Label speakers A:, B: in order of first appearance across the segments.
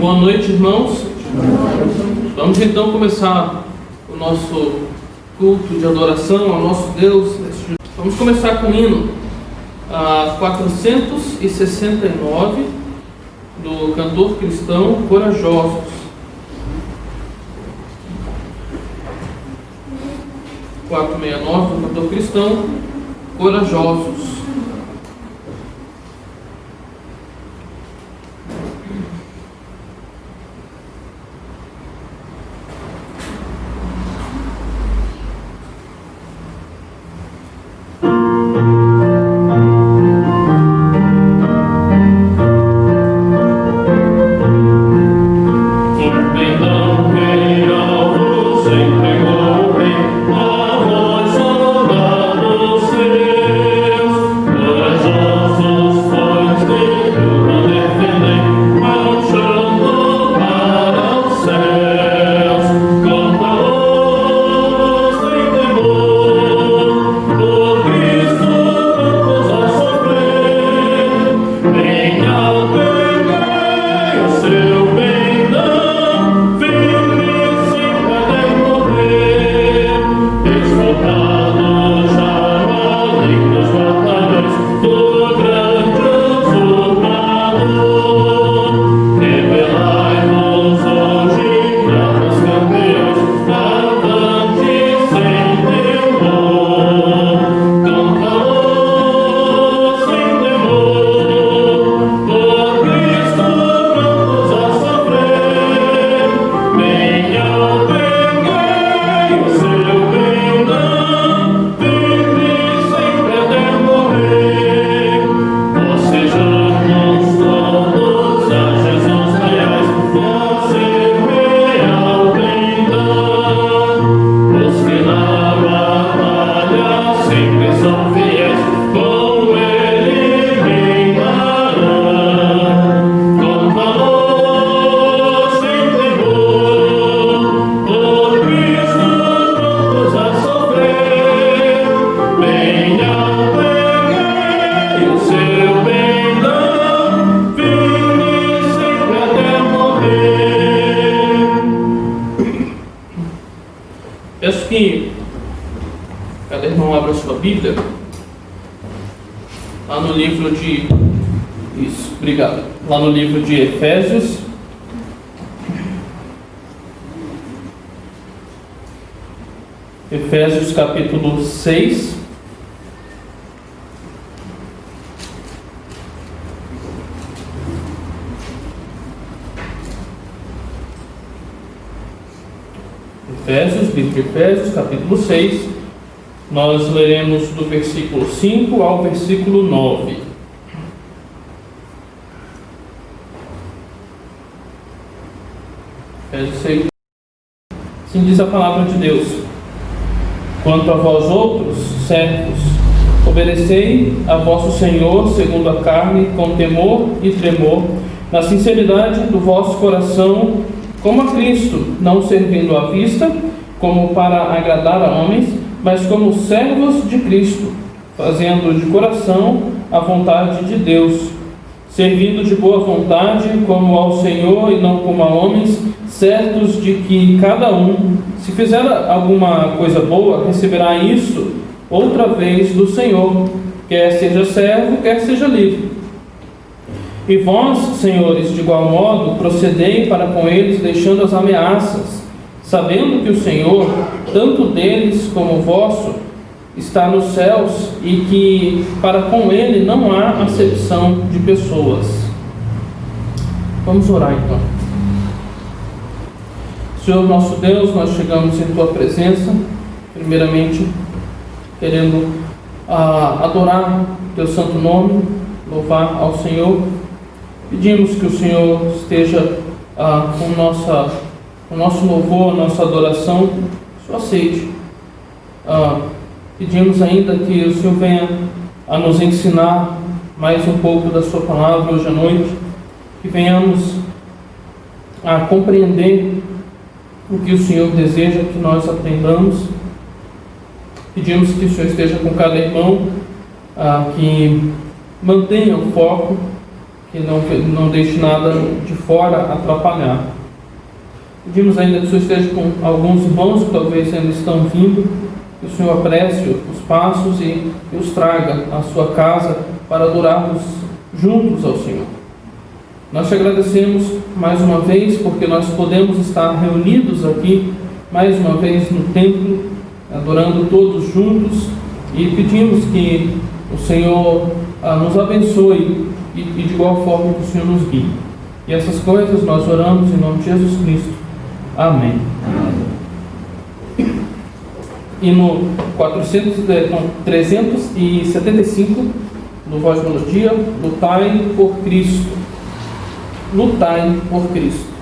A: Boa noite, irmãos. Vamos então começar o nosso culto de adoração ao nosso Deus. Vamos começar com o hino 469 do cantor cristão Corajosos. 469 do cantor cristão Corajosos.
B: A voz sonora dos céus.
A: irmão abra sua Bíblia lá no livro de... Isso, obrigado. Lá no livro de Efésios. Efésios capítulo 6. Livro de Efésios, capítulo 6, nós leremos do versículo 5 ao versículo 9. Efésios 6, assim diz a palavra de Deus: quanto a vós outros, servos, obedecei a vosso Senhor segundo a carne, com temor e tremor, na sinceridade do vosso coração, como a Cristo, não servindo à vista, como para agradar a homens, mas como servos de Cristo, fazendo de coração a vontade de Deus, servindo de boa vontade como ao Senhor e não como a homens, certos de que cada um, se fizer alguma coisa boa, receberá isso outra vez do Senhor, quer seja servo, quer seja livre. E vós, senhores, de igual modo, procedei para com eles, deixando as ameaças, sabendo que o Senhor, tanto deles como vosso, está nos céus e que para com Ele não há acepção de pessoas. Vamos orar então. Senhor nosso Deus, nós chegamos em Tua presença, primeiramente querendo adorar Teu santo nome, louvar ao Senhor. Pedimos que o Senhor esteja com o nosso louvor, a nossa adoração, só aceite. Pedimos ainda que o Senhor venha a nos ensinar mais um pouco da Sua palavra hoje à noite, que venhamos a compreender o que o Senhor deseja que nós aprendamos. Pedimos que o Senhor esteja com cada irmão, que mantenha o foco, que não deixe nada de fora atrapalhar. Pedimos ainda que o Senhor esteja com alguns irmãos que talvez ainda estão vindo, que o Senhor apresse os passos e os traga à sua casa para adorarmos juntos ao Senhor. Nós te agradecemos mais uma vez porque nós podemos estar reunidos aqui mais uma vez no templo, adorando todos juntos, e pedimos que o Senhor nos abençoe e de igual forma que o Senhor nos guie. E essas coisas nós oramos em nome de Jesus Cristo. Amém. E no 375 do Voz de Melodia, lutai por Cristo. Lutai por Cristo.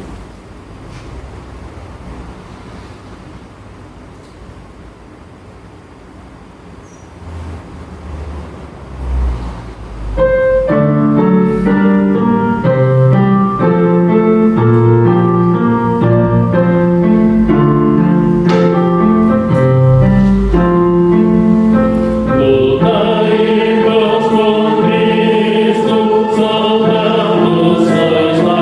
B: Cristo, soldamos sois la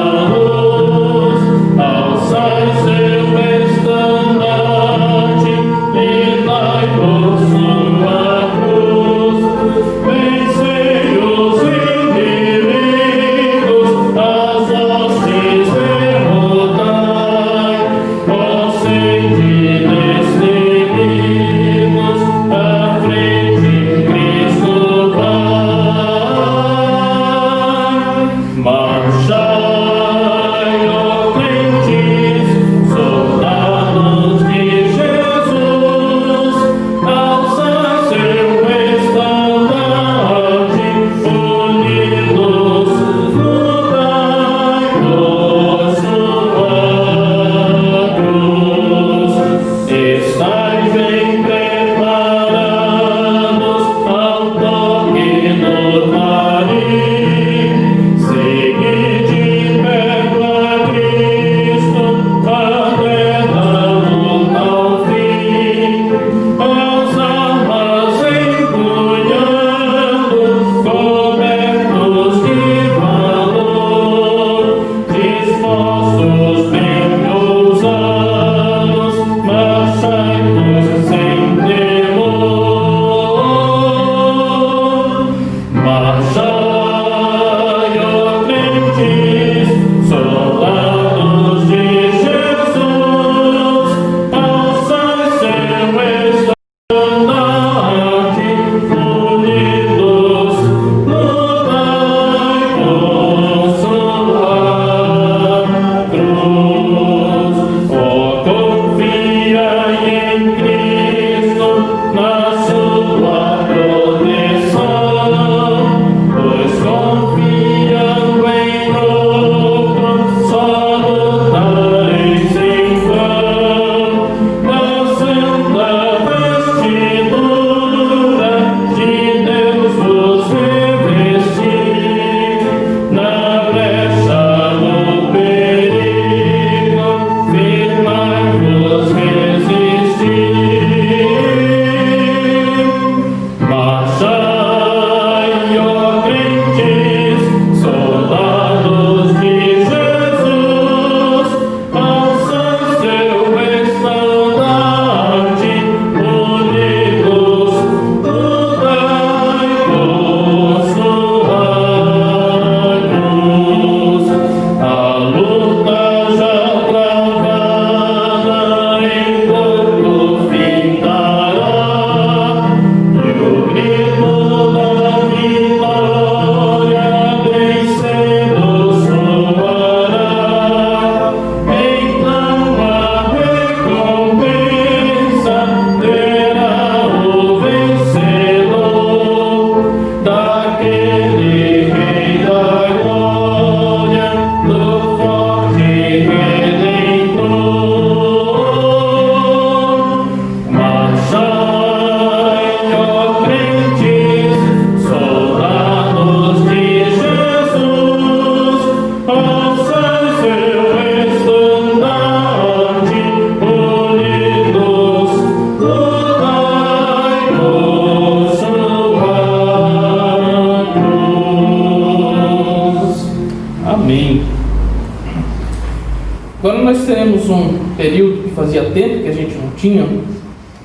A: nós teremos um período que fazia tempo que a gente não tinha,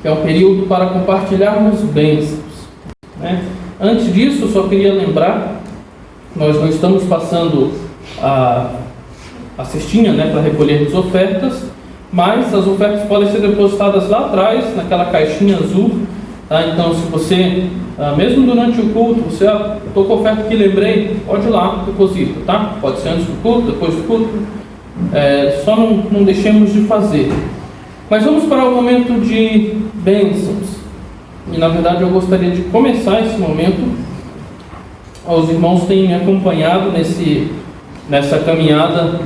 A: que é um período para compartilharmos bênçãos, né? Antes disso, eu só queria lembrar, nós não estamos passando a cestinha, né, para recolhermos ofertas, mas as ofertas podem ser depositadas lá atrás, naquela caixinha azul, tá? Então, se você, mesmo durante o culto, você estou com a oferta que lembrei, pode ir lá, deposita, tá? Pode ser antes do culto, depois do culto, só não deixemos de fazer. Mas vamos para o momento de bênçãos. E na verdade eu gostaria de começar esse momento. Os irmãos têm me acompanhado nessa caminhada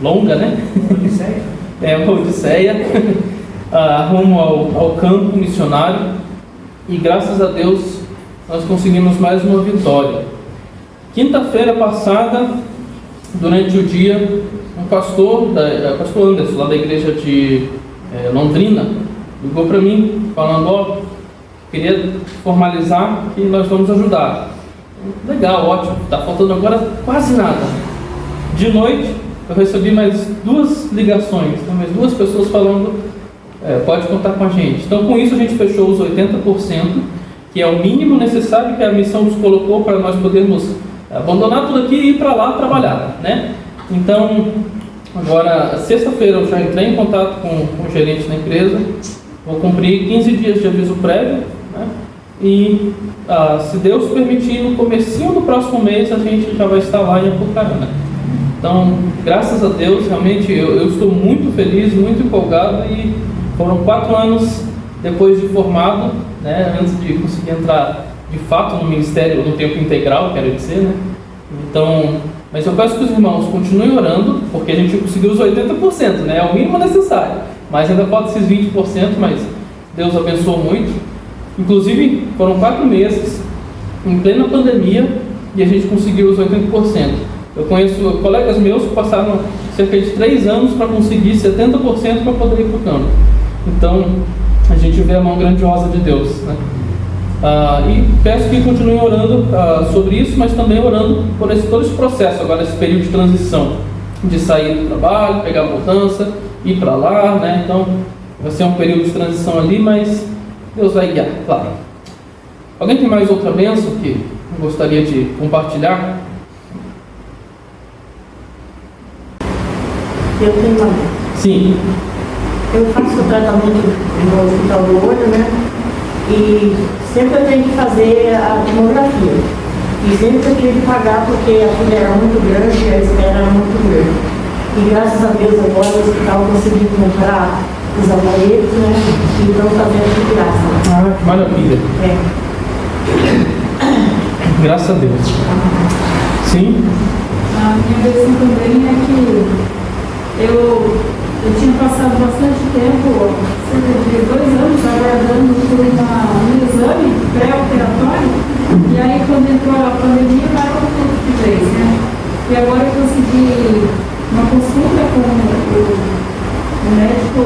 A: longa, né? Uma odisseia rumo ao campo missionário, e graças a Deus nós conseguimos mais uma vitória. Quinta-feira passada, durante o dia, um pastor Anderson, lá da igreja de Londrina, ligou para mim falando: queria formalizar que nós vamos ajudar. Legal, ótimo, está faltando agora quase nada. De noite eu recebi mais 2 ligações, mais 2 pessoas falando: pode contar com a gente. Então, com isso a gente fechou os 80%, que é o mínimo necessário que a missão nos colocou para nós podermos abandonar tudo aqui e ir para lá trabalhar, né? Então, agora, sexta-feira eu já entrei em contato com o gerente da empresa, vou cumprir 15 dias de aviso prévio, né? E se Deus permitir, no comecinho do próximo mês a gente já vai estar lá em Apucarana. Então, graças a Deus, realmente eu estou muito feliz, muito empolgado, e foram 4 anos depois de formado, né, antes de conseguir entrar de fato no ministério no tempo integral, quero dizer, né? Então, mas eu peço que os irmãos continuem orando, porque a gente conseguiu os 80%, né? É o mínimo necessário, mas ainda falta esses 20%, mas Deus abençoou muito. Inclusive, foram 4 meses, em plena pandemia, e a gente conseguiu os 80%. Eu conheço colegas meus que passaram cerca de 3 anos para conseguir 70% para poder ir para o campo. Então, a gente vê a mão grandiosa de Deus, né? E peço que continuem orando sobre isso, mas também orando por todo esse processo, agora esse período de transição, de sair do trabalho, pegar a mudança, ir para lá, né? Então, vai ser um período de transição ali, mas Deus vai guiar, claro. Alguém tem mais outra bênção que gostaria de compartilhar?
B: Eu tenho uma.
A: Sim.
B: Eu faço o tratamento no hospital do olho, né? E sempre eu tenho que fazer a tomografia. E sempre eu tive que pagar porque a fila era muito grande e a espera era muito grande. E graças a Deus agora o hospital conseguiu comprar os aparelhos, né? E estão fazendo de graça.
A: Que maravilha. Graças a Deus. Sim.
C: A minha versão também é que eu tinha passado bastante tempo, cerca de 2 anos, aguardando por um exame pré-operatório, e aí quando entrou a pandemia, parou tudo de vez, né? E agora eu consegui uma consulta com o médico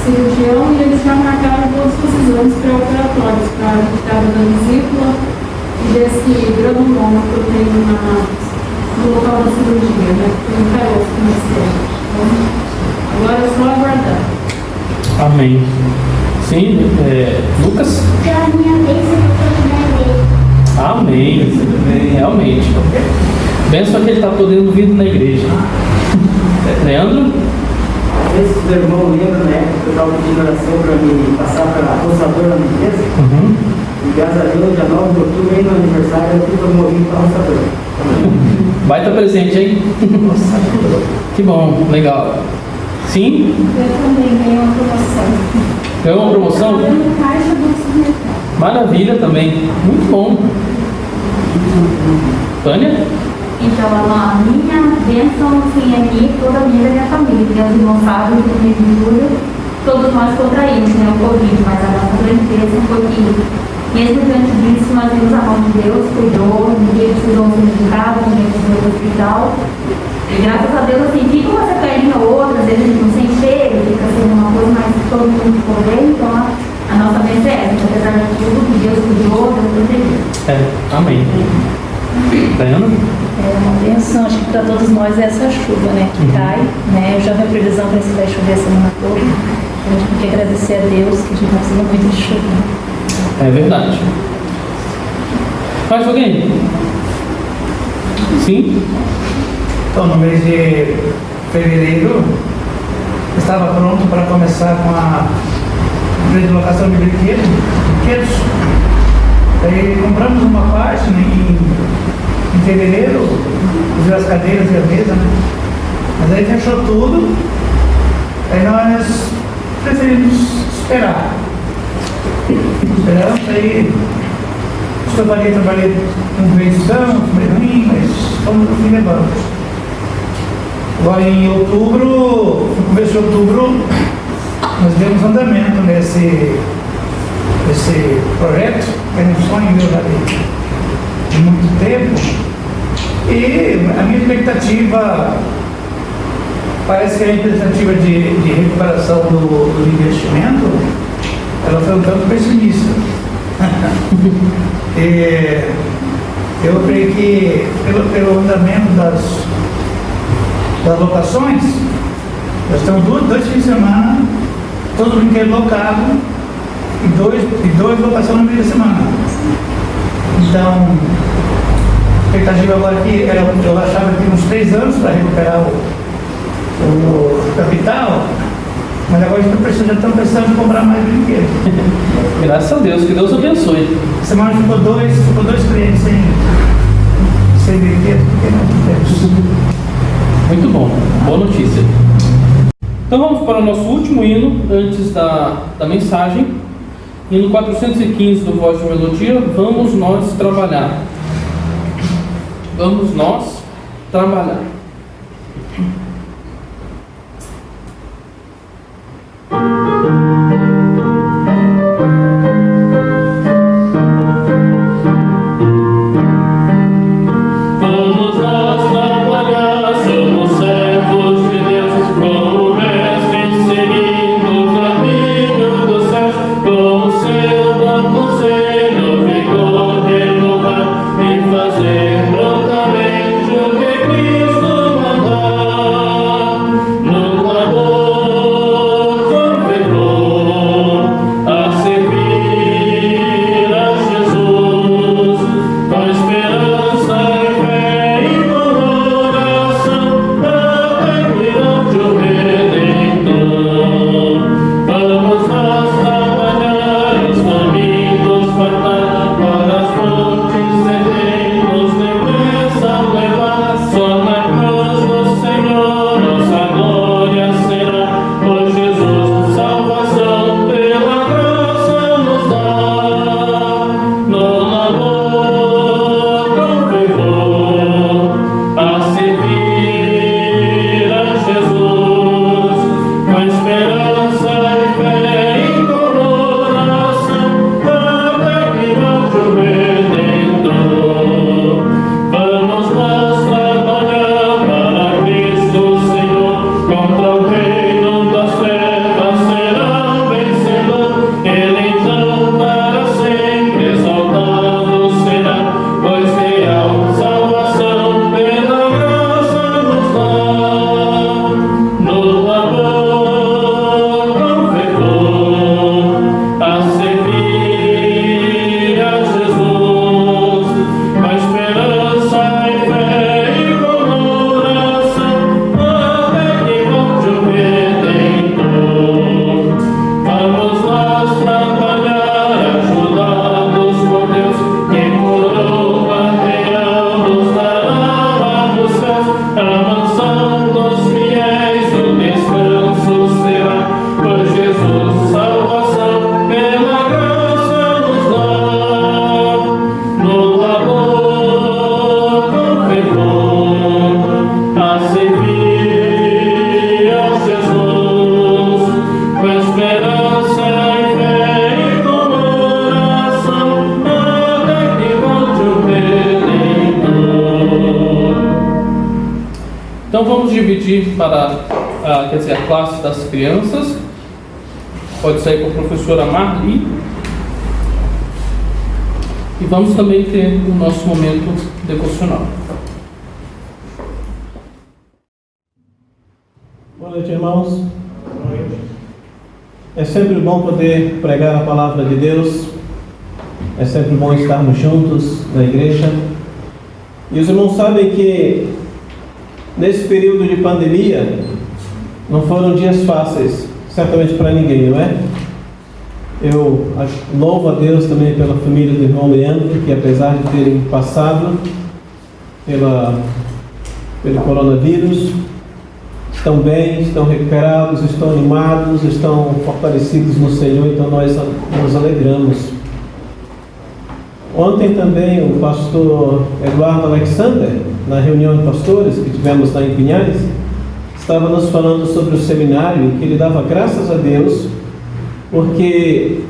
C: cirurgião, e eles já marcaram todos os exames pré-operatórios para a retirada da vesícula e desse granuloma que eu tenho no local da cirurgia, né? Porque não caiu o ministério. Então, agora é só aguardar.
A: Amém. Sim, Lucas?
D: Pela minha vez eu estou na igreja.
A: Amém. Realmente. Benção que ele está podendo vir na igreja. Leandro?
E: Às vezes o irmão lembra, né, que eu estava pedindo oração para me passar para a roçadora na empresa. E graças a Deus, dia 9 de outubro, aí no aniversário, eu fui promovido para a roçadora.
A: Vai estar presente, hein? Que bom, legal. Sim?
C: Eu também ganhei uma promoção.
A: Ganhou uma promoção?
C: No caixa do supermercado.
A: Maravilha também. Muito bom. Tânia?
D: Então, a minha bênção, assim, é minha e toda a minha família. Deus irmãos sabem que no mês de julho todos nós contraímos, né, o Covid, mas a nossa grande bênção foi que, mesmo diante disso, nós vimos a mão de Deus, cuidou, ninguém precisou ser medicado, ninguém precisou ir ao hospital. E graças a Deus, assim, fica uma sequelinha ou outra, às vezes a gente não sente cheiro, fica sendo uma coisa, mas todo mundo ficou bem, então a nossa bênção é essa, apesar de tudo, que Deus cuidou, Deus protegeu.
A: Amém. Daiana?
F: É uma benção, acho que para todos nós é essa chuva, né, que cai, né? Eu já vi a previsão para esse vai chover a semana toda. A gente tem que agradecer a Deus que a gente está precisando muito de chuva.
A: É verdade. Mais alguém? Sim?
G: Então, no mês de fevereiro, eu estava pronto para começar com a empresa de locação de brinquedos. Aí compramos uma parte em fevereiro, as cadeiras e a mesa, né? Mas aí fechou tudo, aí nós preferimos esperar. Esperamos, aí trabalhei um mês meio ruim, mas fomos no fim levando. Agora em outubro, no começo de outubro, nós demos andamento nesse projeto, que é um sonho meu já de muito tempo. E a minha expectativa, parece que a expectativa de recuperação do investimento, ela foi um tanto pessimista. Eu creio que pelo andamento das locações, nós temos dois fins de semana, todo brinquedo locado e dois locações no meio da semana. Então, a expectativa agora aqui era, eu achava que uns 3 anos para recuperar o capital, mas agora já estamos precisando de comprar mais brinquedos.
A: Graças a Deus, que Deus abençoe.
G: Semana ficou dois clientes sem brinquedo, porque não temos.
A: Muito bom, boa notícia. Então vamos para o nosso último hino, antes da mensagem. Hino 415 do Voz de Melodia, Vamos Nós Trabalhar. Vamos nós trabalhar. Então vamos dividir para a classe das crianças. Pode sair com a professora Marli. E vamos também ter o nosso momento devocional.
H: Boa noite, irmãos. Boa noite. É sempre bom poder pregar a palavra de Deus. É sempre bom estarmos juntos na igreja. E os irmãos sabem que nesse período de pandemia não foram dias fáceis, certamente para ninguém, não é? Eu louvo a Deus também pela família do irmão Leandro, que apesar de terem passado pelo coronavírus, estão bem, estão recuperados, estão animados, estão fortalecidos no Senhor, então nós nos alegramos. Ontem também o pastor Eduardo Alexander, na reunião de pastores que tivemos lá em Pinhais, estava nos falando sobre o seminário, que ele dava graças a Deus, porque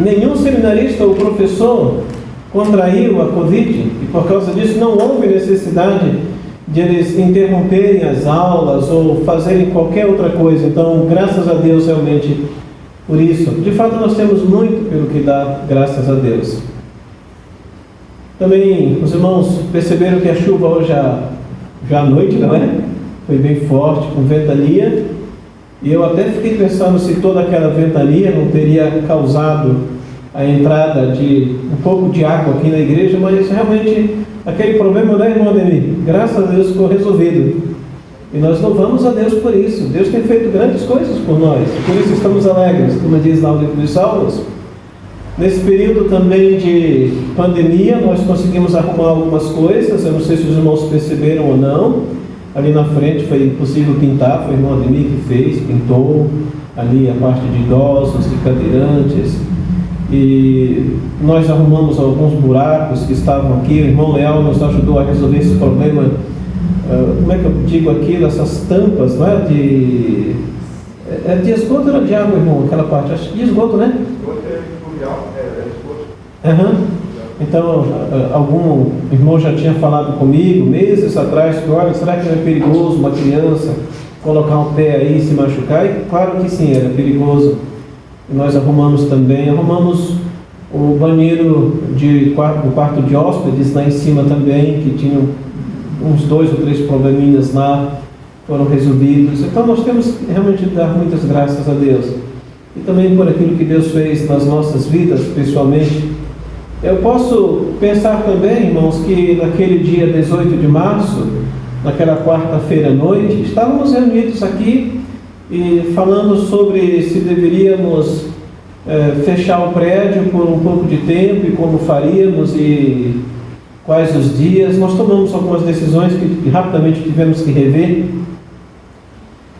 H: nenhum seminarista ou professor contraiu a Covid, e por causa disso não houve necessidade de eles interromperem as aulas ou fazerem qualquer outra coisa. Então, graças a Deus realmente por isso. De fato, nós temos muito pelo que dar graças a Deus. Também os irmãos perceberam que a chuva hoje já à noite, não é? Foi bem forte, com ventania. E eu até fiquei pensando se toda aquela ventania não teria causado a entrada de um pouco de água aqui na igreja, mas realmente aquele problema, né, irmão Ademir? Graças a Deus ficou resolvido. E nós louvamos a Deus por isso. Deus tem feito grandes coisas por nós, por isso estamos alegres, como diz lá o livro dos Salmos. Nesse período também de pandemia, nós conseguimos arrumar algumas coisas. Eu não sei se os irmãos perceberam ou não. Ali na frente foi possível pintar, foi o irmão Ademir que fez, pintou ali a parte de idosos, de cadeirantes. E nós arrumamos alguns buracos que estavam aqui. O irmão Leal nos ajudou a resolver esse problema. Como é que eu digo aquilo? Essas tampas, não é? É de esgoto ou de água, irmão? Aquela parte, acho que de esgoto, né?
I: Esgoto é fluvial, é esgoto.
H: Aham. Então, algum irmão já tinha falado comigo meses atrás que, olha, será que não é perigoso uma criança colocar um pé aí e se machucar? E claro que sim, era perigoso. E nós arrumamos o banheiro do quarto de hóspedes lá em cima também, que tinham uns 2 ou 3 probleminhas lá, foram resolvidos. Então nós temos que realmente dar muitas graças a Deus. E também por aquilo que Deus fez nas nossas vidas, pessoalmente. Eu posso pensar também, irmãos, que naquele dia 18 de março, naquela quarta-feira à noite, estávamos reunidos aqui e falando sobre se deveríamos fechar o prédio por um pouco de tempo e como faríamos e quais os dias. Nós tomamos algumas decisões que rapidamente tivemos que rever.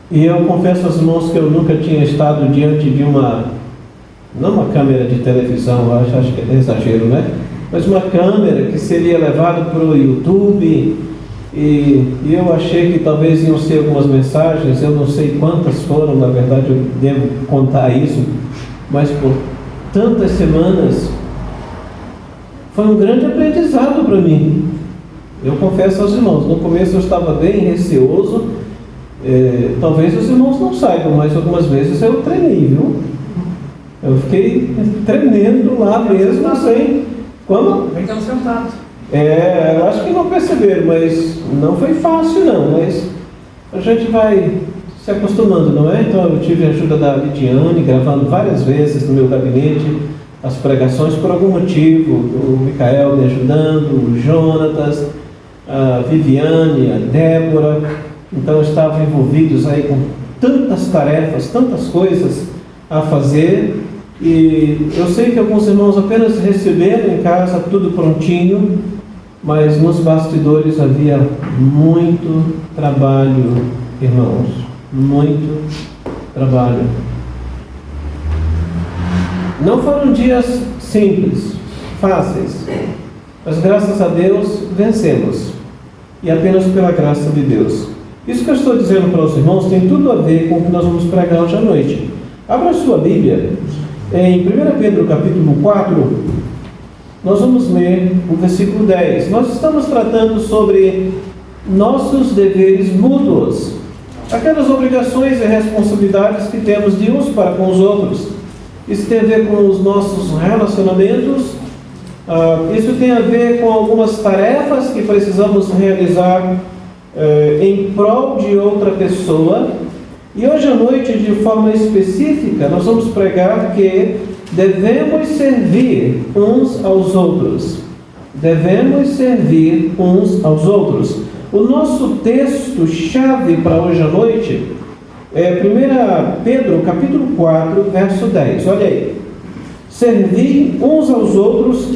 H: E eu confesso aos irmãos que eu nunca tinha estado diante de não uma câmera de televisão, acho que é exagero, né? Mas uma câmera que seria levada para o YouTube, e eu achei que talvez iam ser algumas mensagens, eu não sei quantas foram, na verdade eu devo contar isso, mas por tantas semanas foi um grande aprendizado para mim. Eu confesso aos irmãos, no começo eu estava bem receoso, talvez os irmãos não saibam, mas algumas vezes eu tremei, viu? Eu fiquei tremendo lá mesmo, sem... Como?
G: Ficamos sentados.
H: Eu acho que não perceberam, mas não foi fácil não, mas a gente vai se acostumando, não é? Então eu tive a ajuda da Lidiane, gravando várias vezes no meu gabinete as pregações por algum motivo, o Micael me ajudando, o Jonatas, a Viviane, a Débora, então estavam envolvidos aí com tantas tarefas, tantas coisas a fazer. E eu sei que alguns irmãos apenas receberam em casa tudo prontinho, mas nos bastidores havia muito trabalho, irmãos, muito trabalho. Não foram dias simples, fáceis, mas graças a Deus vencemos, e apenas pela graça de Deus. Isso que eu estou dizendo para os irmãos tem tudo a ver com o que nós vamos pregar hoje à noite. Abra a sua Bíblia. Em 1 Pedro capítulo 4, nós vamos ler o versículo 10. Nós estamos tratando sobre nossos deveres mútuos, aquelas obrigações e responsabilidades que temos de uns para com os outros. Isso tem a ver com os nossos relacionamentos Isso tem a ver com algumas tarefas que precisamos realizar em prol de outra pessoa. E hoje à noite, de forma específica, nós vamos pregar que devemos servir uns aos outros. Devemos servir uns aos outros. O nosso texto-chave para hoje à noite é 1 Pedro, capítulo 4, verso 10. Olha aí. Servi uns aos outros,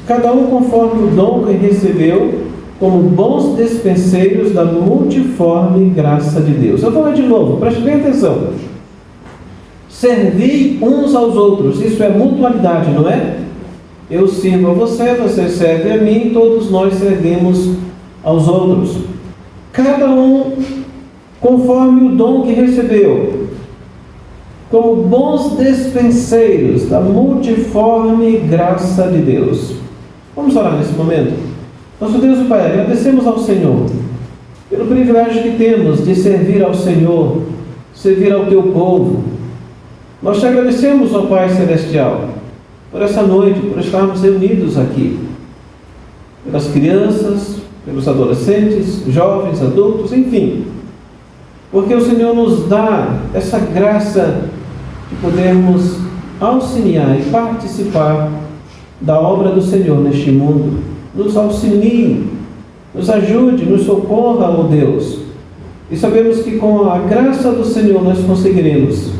H: cada um conforme o dom que recebeu, como bons despenseiros da multiforme graça de Deus. Eu vou ler de novo, preste bem atenção. Servi uns aos outros, isso é mutualidade, não é? Eu sirvo a você, você serve a mim, todos nós servimos aos outros. Cada um conforme o dom que recebeu, como bons despenseiros da multiforme graça de Deus. Vamos orar nesse momento? Nosso Deus e Pai, agradecemos ao Senhor pelo privilégio que temos de servir ao Senhor, servir ao Teu povo. Nós te agradecemos, ó Pai Celestial, por essa noite, por estarmos reunidos aqui, pelas crianças, pelos adolescentes, jovens, adultos, enfim, porque o Senhor nos dá essa graça de podermos auxiliar e participar da obra do Senhor neste mundo. Nos auxilie, nos ajude, nos socorra, ó Deus. E sabemos que com a graça do Senhor nós conseguiremos,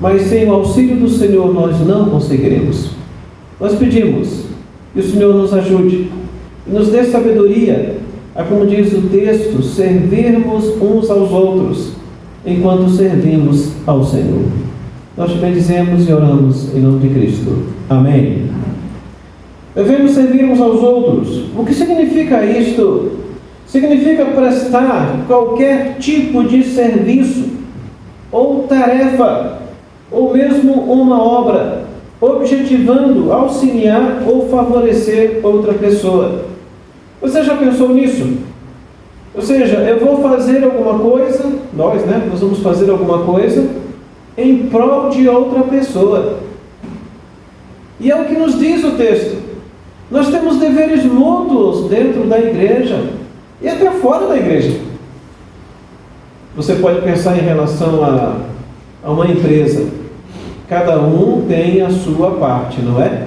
H: mas sem o auxílio do Senhor nós não conseguiremos. Nós pedimos que o Senhor nos ajude e nos dê sabedoria a, como diz o texto, servirmos uns aos outros enquanto servimos ao Senhor. Nós te bendizemos e oramos em nome de Cristo. Amém. Devemos servir uns aos outros. O que significa isto? Significa prestar qualquer tipo de serviço, ou tarefa, ou mesmo uma obra, objetivando auxiliar ou favorecer outra pessoa. Você já pensou nisso? Ou seja, eu vou fazer alguma coisa, nós vamos fazer alguma coisa em prol de outra pessoa. E é o que nos diz o texto. Nós temos deveres mútuos dentro da igreja e até fora da igreja. Você pode pensar em relação a uma empresa. Cada um tem a sua parte, não é?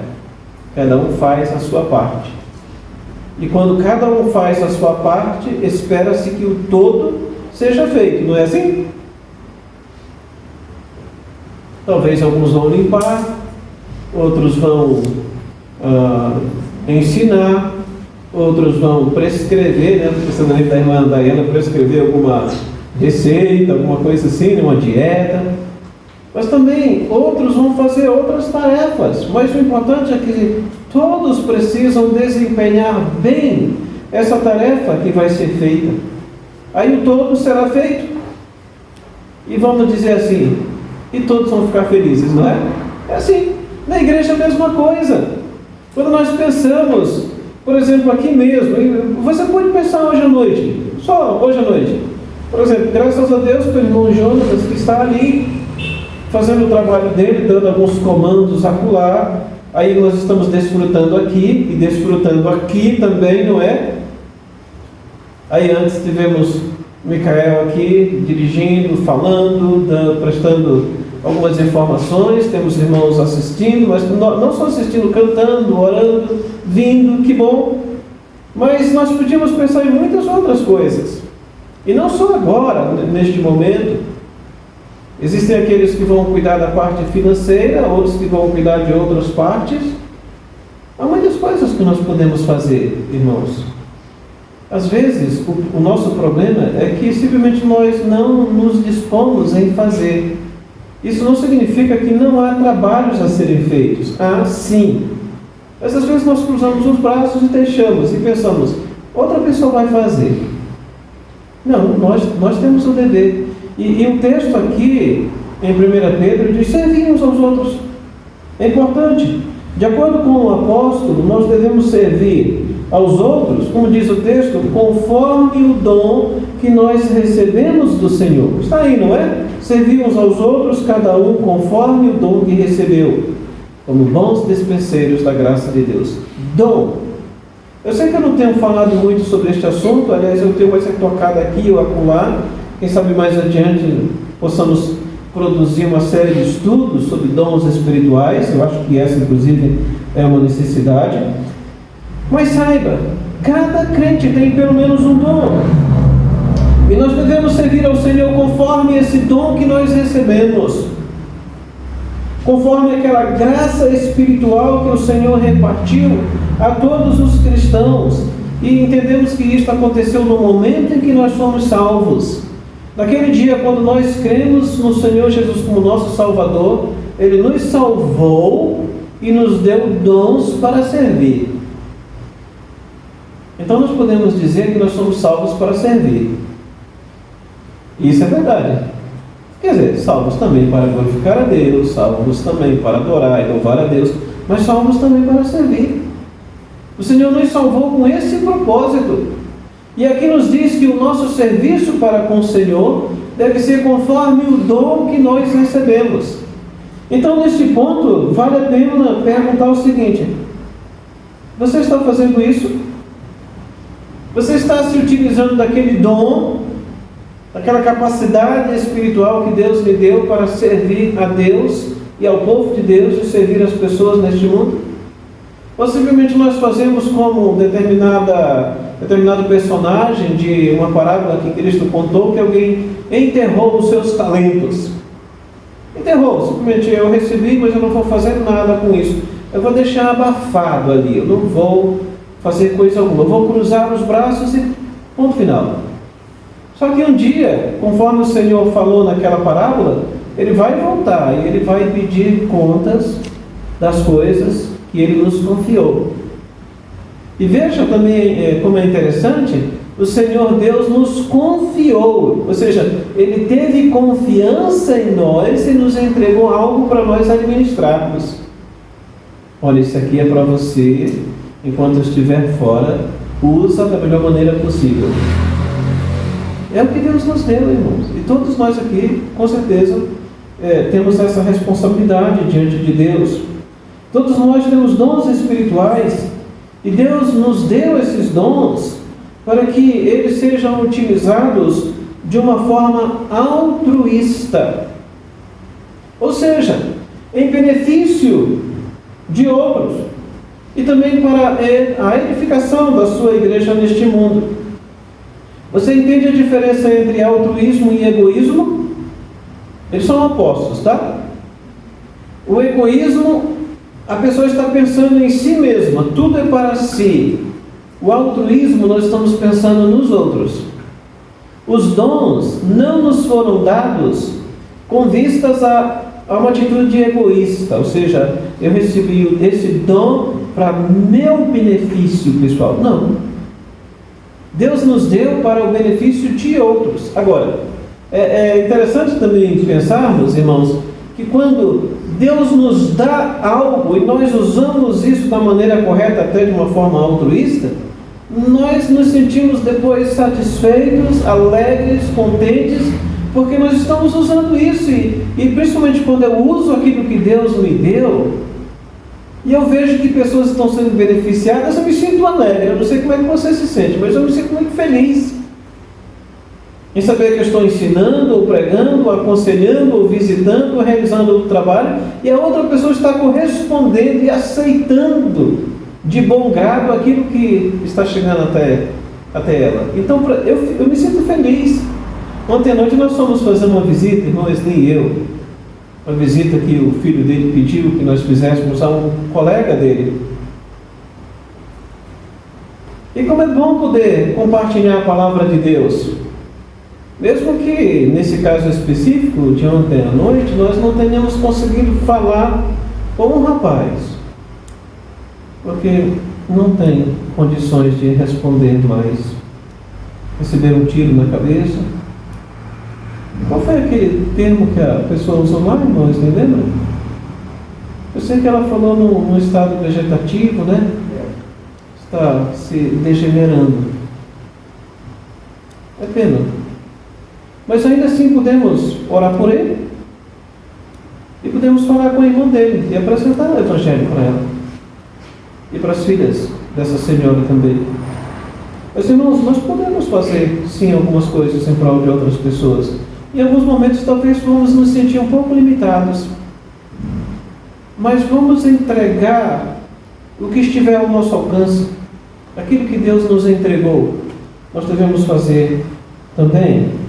H: Cada um faz a sua parte. E quando cada um faz a sua parte, espera-se que o todo seja feito, não é assim? Talvez alguns vão limpar, outros vão ensinar, outros vão prescrever, pensando na da irmã Daiana, prescrever alguma receita, alguma coisa assim, uma dieta. Mas também outros vão fazer outras tarefas. Mas o importante é que todos precisam desempenhar bem essa tarefa que vai ser feita. Aí o todo será feito. E vamos dizer assim, e todos vão ficar felizes, não é? É assim, na igreja é a mesma coisa. Quando nós pensamos, por exemplo, aqui mesmo, você pode pensar hoje à noite, só hoje à noite. Por exemplo, graças a Deus pelo irmão Jonas, que está ali, fazendo o trabalho dele, dando alguns comandos acolá. Aí nós estamos desfrutando aqui e desfrutando aqui também, não é? Aí antes tivemos Micael aqui dirigindo, falando, prestando algumas informações. Temos irmãos assistindo, mas não só assistindo, cantando, orando, vindo, que bom. Mas nós podíamos pensar em muitas outras coisas. E não só agora, neste momento. Existem aqueles que vão cuidar da parte financeira, outros que vão cuidar de outras partes. Há muitas coisas que nós podemos fazer, irmãos. Às vezes, o nosso problema é que simplesmente nós não nos dispomos em fazer. Isso não significa que não há trabalhos a serem feitos. Há sim. Mas às vezes nós cruzamos os braços e deixamos, e pensamos, outra pessoa vai fazer. Não, nós temos o dever. E o texto aqui, em 1 Pedro, diz, servir uns aos outros. É importante. De acordo com o apóstolo, nós devemos servir aos outros, como diz o texto, conforme o dom que nós recebemos do Senhor. Está aí, não é? Servir uns aos outros, cada um conforme o dom que recebeu. como bons despenseiros da graça de Deus. Dom. Eu sei que eu não tenho falado muito sobre este assunto, aliás, eu tenho mais tocado aqui ou acolá. Quem sabe mais adiante possamos produzir uma série de estudos sobre dons espirituais. Eu acho que essa, inclusive, é uma necessidade. Mas saiba, cada crente tem pelo menos um dom. E nós devemos servir ao Senhor conforme esse dom que nós recebemos. Conforme aquela graça espiritual que o Senhor repartiu a todos os cristãos. E entendemos que isto aconteceu no momento em que nós fomos salvos. Naquele dia, quando nós cremos no Senhor Jesus como nosso Salvador, Ele nos salvou e nos deu dons para servir. Então nós podemos dizer que nós somos salvos para servir. Isso é verdade. Quer dizer, salvos também para glorificar a Deus, salvos também para adorar e louvar a Deus, mas salvos também para servir. O Senhor nos salvou com esse propósito. E aqui nos diz que o nosso serviço para com o Senhor deve ser conforme o dom que nós recebemos. Então, neste ponto, vale a pena perguntar o seguinte: você está fazendo isso? Você está se utilizando daquele dom, daquela capacidade espiritual que Deus lhe deu para servir a Deus e ao povo de Deus e servir as pessoas neste mundo? Ou simplesmente nós fazemos como determinado personagem de uma parábola que Cristo contou, que alguém enterrou os seus talentos. Enterrou, simplesmente eu recebi, mas eu não vou fazer nada com isso. Eu vou deixar abafado ali, eu não vou fazer coisa alguma. Eu vou cruzar os braços e ponto final. Só que um dia, conforme o Senhor falou naquela parábola, Ele vai voltar e Ele vai pedir contas das coisas que Ele nos confiou. E veja também como é interessante, o Senhor Deus nos confiou, ou seja, Ele teve confiança em nós e nos entregou algo para nós administrarmos. Olha, isso aqui é para você, enquanto eu estiver fora, usa da melhor maneira possível. É o que Deus nos deu, irmãos. E todos nós aqui, com certeza, temos essa responsabilidade diante de Deus. Todos nós temos dons espirituais e Deus nos deu esses dons para que eles sejam utilizados de uma forma altruísta, ou seja, em benefício de outros e também para a edificação da sua igreja neste mundo. Você entende a diferença entre altruísmo e egoísmo? Eles são opostos, tá? O egoísmo, a pessoa está pensando em si mesma, tudo é para si. O altruísmo, nós estamos pensando nos outros. Os dons não nos foram dados com vistas a uma atitude egoísta, ou seja, eu recebi esse dom para meu benefício pessoal. Não. Deus nos deu para o benefício de outros. Agora, é interessante também pensarmos, irmãos, que quando Deus nos dá algo e nós usamos isso da maneira correta, até de uma forma altruísta, nós nos sentimos depois satisfeitos, alegres, contentes, porque nós estamos usando isso e principalmente quando eu uso aquilo que Deus me deu e eu vejo que pessoas estão sendo beneficiadas, eu me sinto alegre. Eu não sei como é que você se sente, mas eu me sinto muito feliz em saber que eu estou ensinando, ou pregando, ou aconselhando, ou visitando, ou realizando o trabalho, e a outra pessoa está correspondendo e aceitando de bom grado aquilo que está chegando até ela. Então eu me sinto feliz. Ontem à noite nós fomos fazer uma visita, irmão Wesley e eu, uma visita que o filho dele pediu que nós fizéssemos a um colega dele. E como é bom poder compartilhar a palavra de Deus. Mesmo que, nesse caso específico, de ontem à noite, nós não tenhamos conseguido falar com o rapaz, porque não tem condições de responder mais. Receber um tiro na cabeça. Qual foi aquele termo que a pessoa usou lá, irmãos? Não lembra? Eu sei que ela falou no estado vegetativo, né? Está se degenerando. É pena. Mas ainda assim podemos orar por ele. E podemos falar com a irmã dele e apresentar o Evangelho para ela. E para as filhas dessa senhora também. Mas, irmãos, nós podemos fazer, sim, algumas coisas em prol de outras pessoas. Em alguns momentos, talvez, vamos nos sentir um pouco limitados. Mas vamos entregar o que estiver ao nosso alcance. Aquilo que Deus nos entregou, nós devemos fazer também.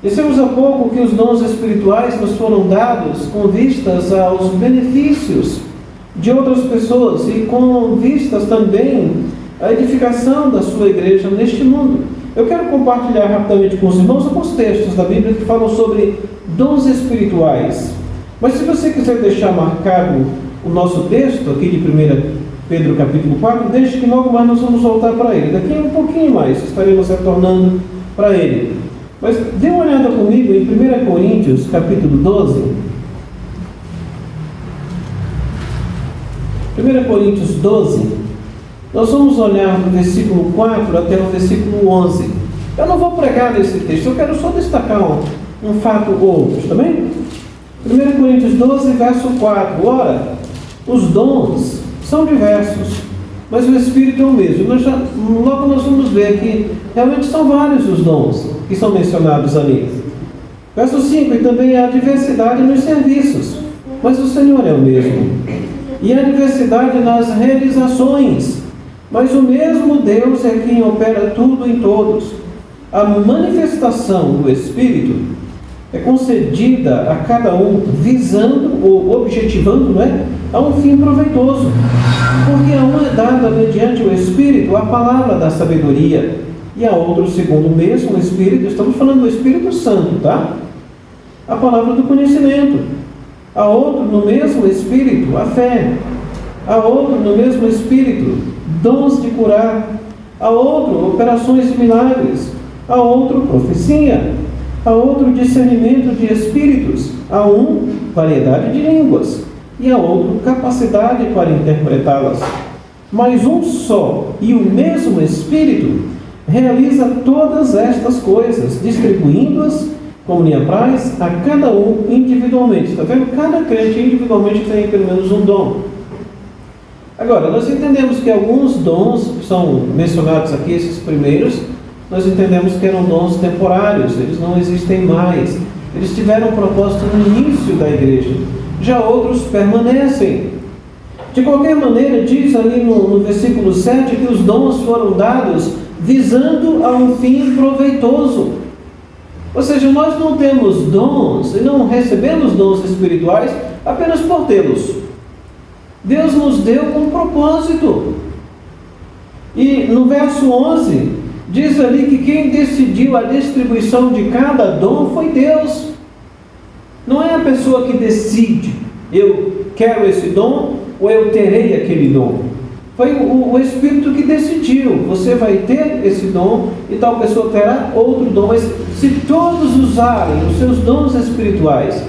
H: Dissemos há pouco que os dons espirituais nos foram dados com vistas aos benefícios de outras pessoas e com vistas também à edificação da sua igreja neste mundo. Eu quero compartilhar rapidamente com os irmãos alguns textos da Bíblia que falam sobre dons espirituais. Mas se você quiser deixar marcado o nosso texto aqui de 1 Pedro capítulo 4, deixe que logo mais nós vamos voltar para ele. Daqui a um pouquinho mais estaremos retornando para ele. Mas dê uma olhada comigo em 1 Coríntios capítulo 12. 1 Coríntios 12. Nós vamos olhar do versículo 4 até o versículo 11. Eu não vou pregar nesse texto, eu quero só destacar um fato ou outro, tá bem? 1 Coríntios 12, verso 4. Ora, os dons são diversos, mas o Espírito é o mesmo. Logo nós vamos ver que realmente são vários os dons que são mencionados ali. Verso 5, e também há diversidade nos serviços, mas o Senhor é o mesmo. E há diversidade nas realizações, mas o mesmo Deus é quem opera tudo em todos. A manifestação do Espírito é concedida a cada um visando ou objetivando, a um fim proveitoso. Porque a um é dada mediante o Espírito a palavra da sabedoria, e a outro, segundo o mesmo Espírito, estamos falando do Espírito Santo, tá? A palavra do conhecimento. A outro, no mesmo Espírito, a fé. A outro, no mesmo Espírito, dons de curar. A outro, operações de milagres. A outro, profecia. A outro, discernimento de espíritos. A um, variedade de línguas. E a outro, capacidade para interpretá-las. Mas um só e o mesmo Espírito realiza todas estas coisas, distribuindo-as como lhe apraz a cada um individualmente. Está vendo? Cada crente individualmente tem pelo menos um dom. Agora, nós entendemos que alguns dons que são mencionados aqui, esses primeiros, nós entendemos que eram dons temporários, eles não existem mais. Eles tiveram um propósito no início da igreja. Já outros permanecem. De qualquer maneira, diz ali no versículo 7 que os dons foram dados visando a um fim proveitoso. Ou seja, nós não temos dons e não recebemos dons espirituais apenas por tê-los. Deus nos deu com um propósito. E no verso 11, diz ali que quem decidiu a distribuição de cada dom foi Deus. Não é a pessoa que decide, eu quero esse dom ou eu terei aquele dom. Foi o Espírito que decidiu, você vai ter esse dom e tal pessoa terá outro dom. Mas se todos usarem os seus dons espirituais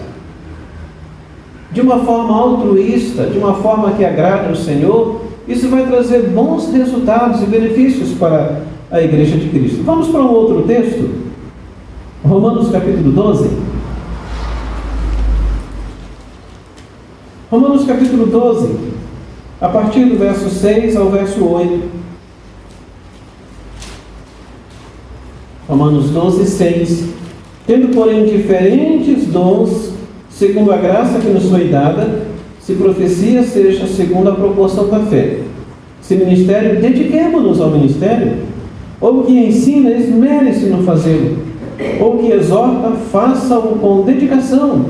H: de uma forma altruísta, de uma forma que agrade ao Senhor, isso vai trazer bons resultados e benefícios para a Igreja de Cristo. Vamos para um outro texto, Romanos capítulo 12. Romanos capítulo 12, a partir do verso 6 ao verso 8. Romanos 12, 6. Tendo, porém, diferentes dons, segundo a graça que nos foi dada, se profecia, seja segundo a proporção da fé. Se ministério, dediquemo-nos ao ministério. Ou que ensina, esmere-se no fazê-lo. Ou que exorta, faça-o com dedicação.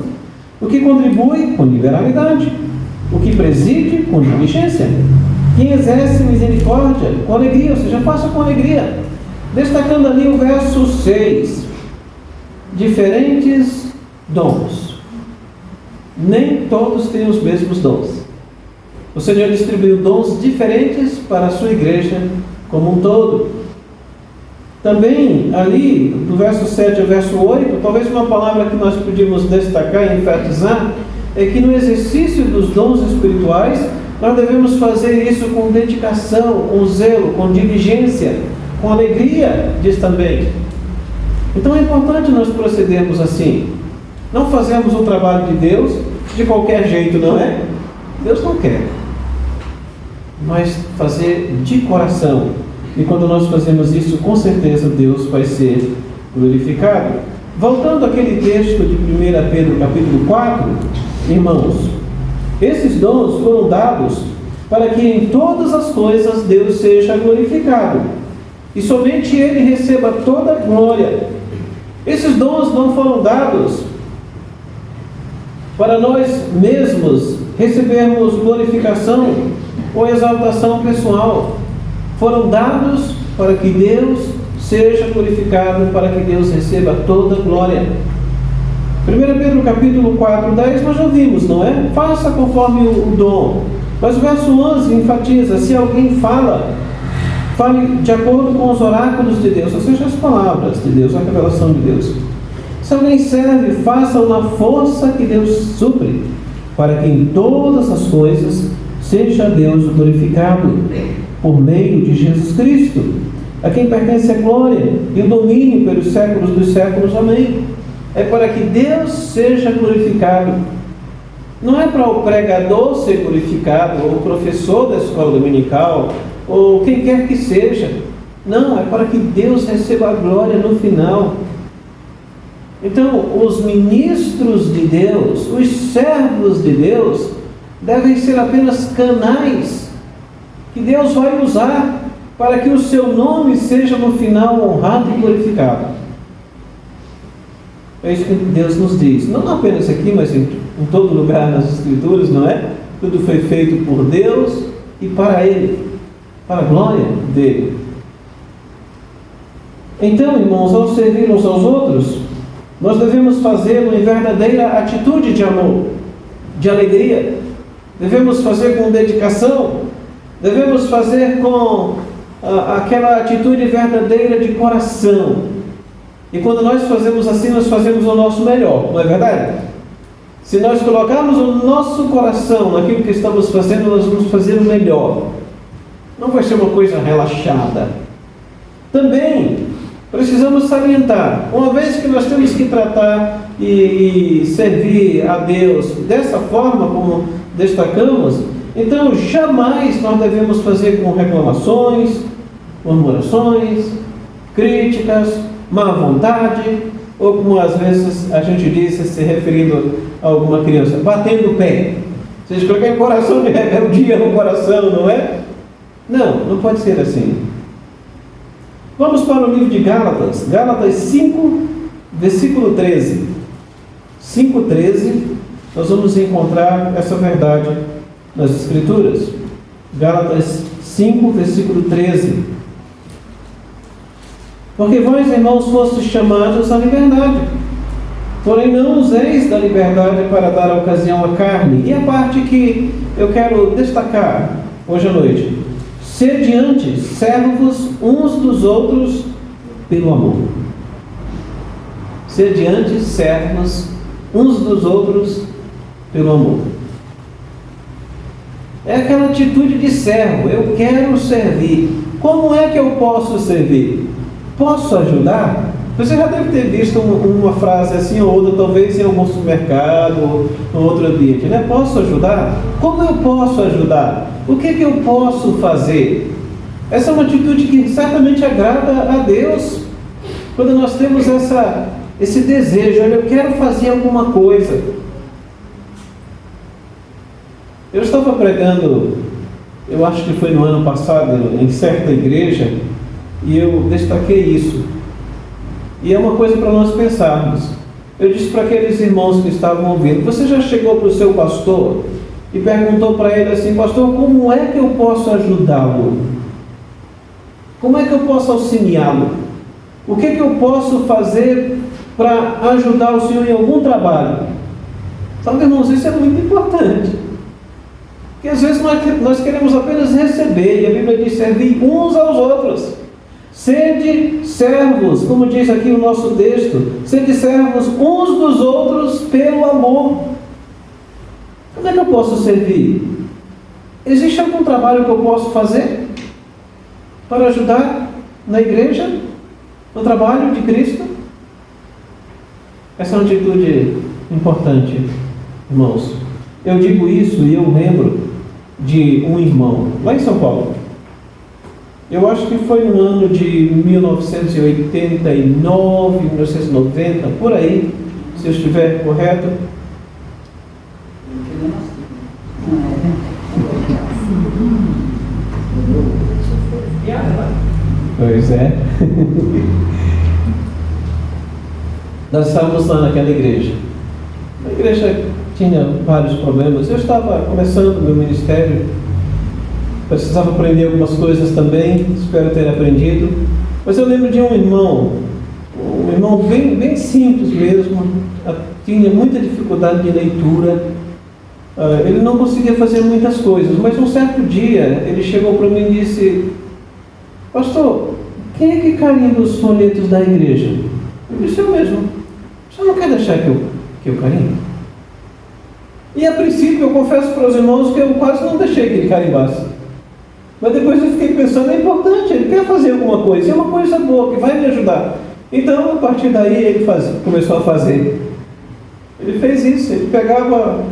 H: O que contribui, com liberalidade. O que preside, com diligência. Quem exerce misericórdia, com alegria, ou seja, faça com alegria. Destacando ali o verso 6. Diferentes dons. Nem todos têm os mesmos dons. O Senhor distribuiu dons diferentes para a sua igreja como um todo. Também ali, do verso 7 ao verso 8, talvez uma palavra que nós podíamos destacar e enfatizar é que no exercício dos dons espirituais, nós devemos fazer isso com dedicação, com zelo, com diligência, com alegria, diz também. Então é importante nós procedermos assim. Não fazemos o trabalho de Deus de qualquer jeito, não é? Deus não quer. Mas fazer de coração. E quando nós fazemos isso, com certeza Deus vai ser glorificado. Voltando àquele texto de 1 Pedro capítulo 4, irmãos, esses dons foram dados para que em todas as coisas Deus seja glorificado e somente Ele receba toda a glória. Esses dons não foram dados para nós mesmos recebermos glorificação ou exaltação pessoal. Foram dados para que Deus seja glorificado, para que Deus receba toda a glória. 1 Pedro capítulo 4, 10, nós já vimos, não é? Faça conforme o dom. Mas o verso 11 enfatiza: se alguém fale de acordo com os oráculos de Deus, ou seja, as palavras de Deus, a revelação de Deus. Se alguém serve, faça-o na força que Deus supre, para que em todas as coisas seja Deus glorificado, por meio de Jesus Cristo, a quem pertence a glória e o domínio pelos séculos dos séculos. Amém. É para que Deus seja glorificado. Não é para o pregador ser glorificado, ou o professor da escola dominical, ou quem quer que seja. Não, é para que Deus receba a glória no final. Então, os ministros de Deus, os servos de Deus, devem ser apenas canais que Deus vai usar para que o seu nome seja no final honrado e glorificado. É isso que Deus nos diz, não apenas aqui, mas em todo lugar nas Escrituras, não é? Tudo foi feito por Deus e para Ele, para a glória dEle. Então, irmãos, ao servir uns aos outros, nós devemos fazê-lo em verdadeira atitude de amor, de alegria. Devemos fazer com dedicação, devemos fazer com aquela atitude verdadeira de coração. E quando nós fazemos assim, nós fazemos o nosso melhor, não é verdade? Se nós colocarmos o nosso coração naquilo que estamos fazendo, nós vamos fazer o melhor. Não vai ser uma coisa relaxada. Também precisamos salientar, uma vez que nós temos que tratar e servir a Deus dessa forma como destacamos, então jamais nós devemos fazer com reclamações, murmurações, críticas, má vontade, ou como às vezes a gente diz, se referindo a alguma criança, batendo o pé. Ou seja, qualquer coração de rebeldia no coração, não é? Não pode ser assim. Vamos para o livro de Gálatas, Gálatas 5, versículo 13. 5:13, nós vamos encontrar essa verdade nas Escrituras. Gálatas 5, versículo 13. Porque vós, irmãos, fostes chamados à liberdade, porém não useis da liberdade para dar ocasião à carne. E a parte que eu quero destacar hoje à noite: sede antes servos uns dos outros pelo amor. Sede antes servos uns dos outros pelo amor. É aquela atitude de servo. Eu quero servir. Como é que eu posso servir? Posso ajudar? Você já deve ter visto uma frase assim ou outra, talvez em algum supermercado ou em outro ambiente, né? Posso ajudar? Como eu posso ajudar? O que eu posso fazer? Essa é uma atitude que certamente agrada a Deus. Quando nós temos esse desejo, olha, eu quero fazer alguma coisa. Eu estava pregando, eu acho que foi no ano passado, em certa igreja, e eu destaquei isso. E é uma coisa para nós pensarmos. Eu disse para aqueles irmãos que estavam ouvindo: você já chegou para o seu pastor e perguntou para ele assim: pastor, como é que eu posso ajudá-lo? Como é que eu posso auxiliá-lo? O que eu posso fazer para ajudar o senhor em algum trabalho? Sabe, irmãos, isso é muito importante. Porque às vezes nós queremos apenas receber, e a Bíblia diz: servir uns aos outros. Sede servos, como diz aqui o nosso texto, sede servos uns dos outros pelo amor. Como é que eu posso servir? Existe algum trabalho que eu posso fazer para ajudar na igreja, no trabalho de Cristo? Essa é uma atitude importante Irmãos, eu digo isso e eu lembro de um irmão, lá em São Paulo. Eu acho que foi no ano de 1989, 1990, por aí, se eu estiver correto. Pois é. Nós estávamos lá naquela igreja. A igreja tinha vários problemas. Eu estava começando meu ministério, precisava aprender algumas coisas também, espero ter aprendido. Mas eu lembro de um irmão bem simples mesmo, tinha muita dificuldade de leitura, ele não conseguia fazer muitas coisas, mas um certo dia ele chegou para mim e disse: pastor, quem é que carimba os folhetos da igreja? Eu disse: eu mesmo. O senhor não quer deixar que eu carimbe? E a princípio eu confesso para os irmãos que eu quase não deixei que ele carimbasse. Mas depois eu fiquei pensando, é importante, ele quer fazer alguma coisa, é uma coisa boa, que vai me ajudar. Então, a partir daí, ele começou a fazer. Ele fez isso, ele pegava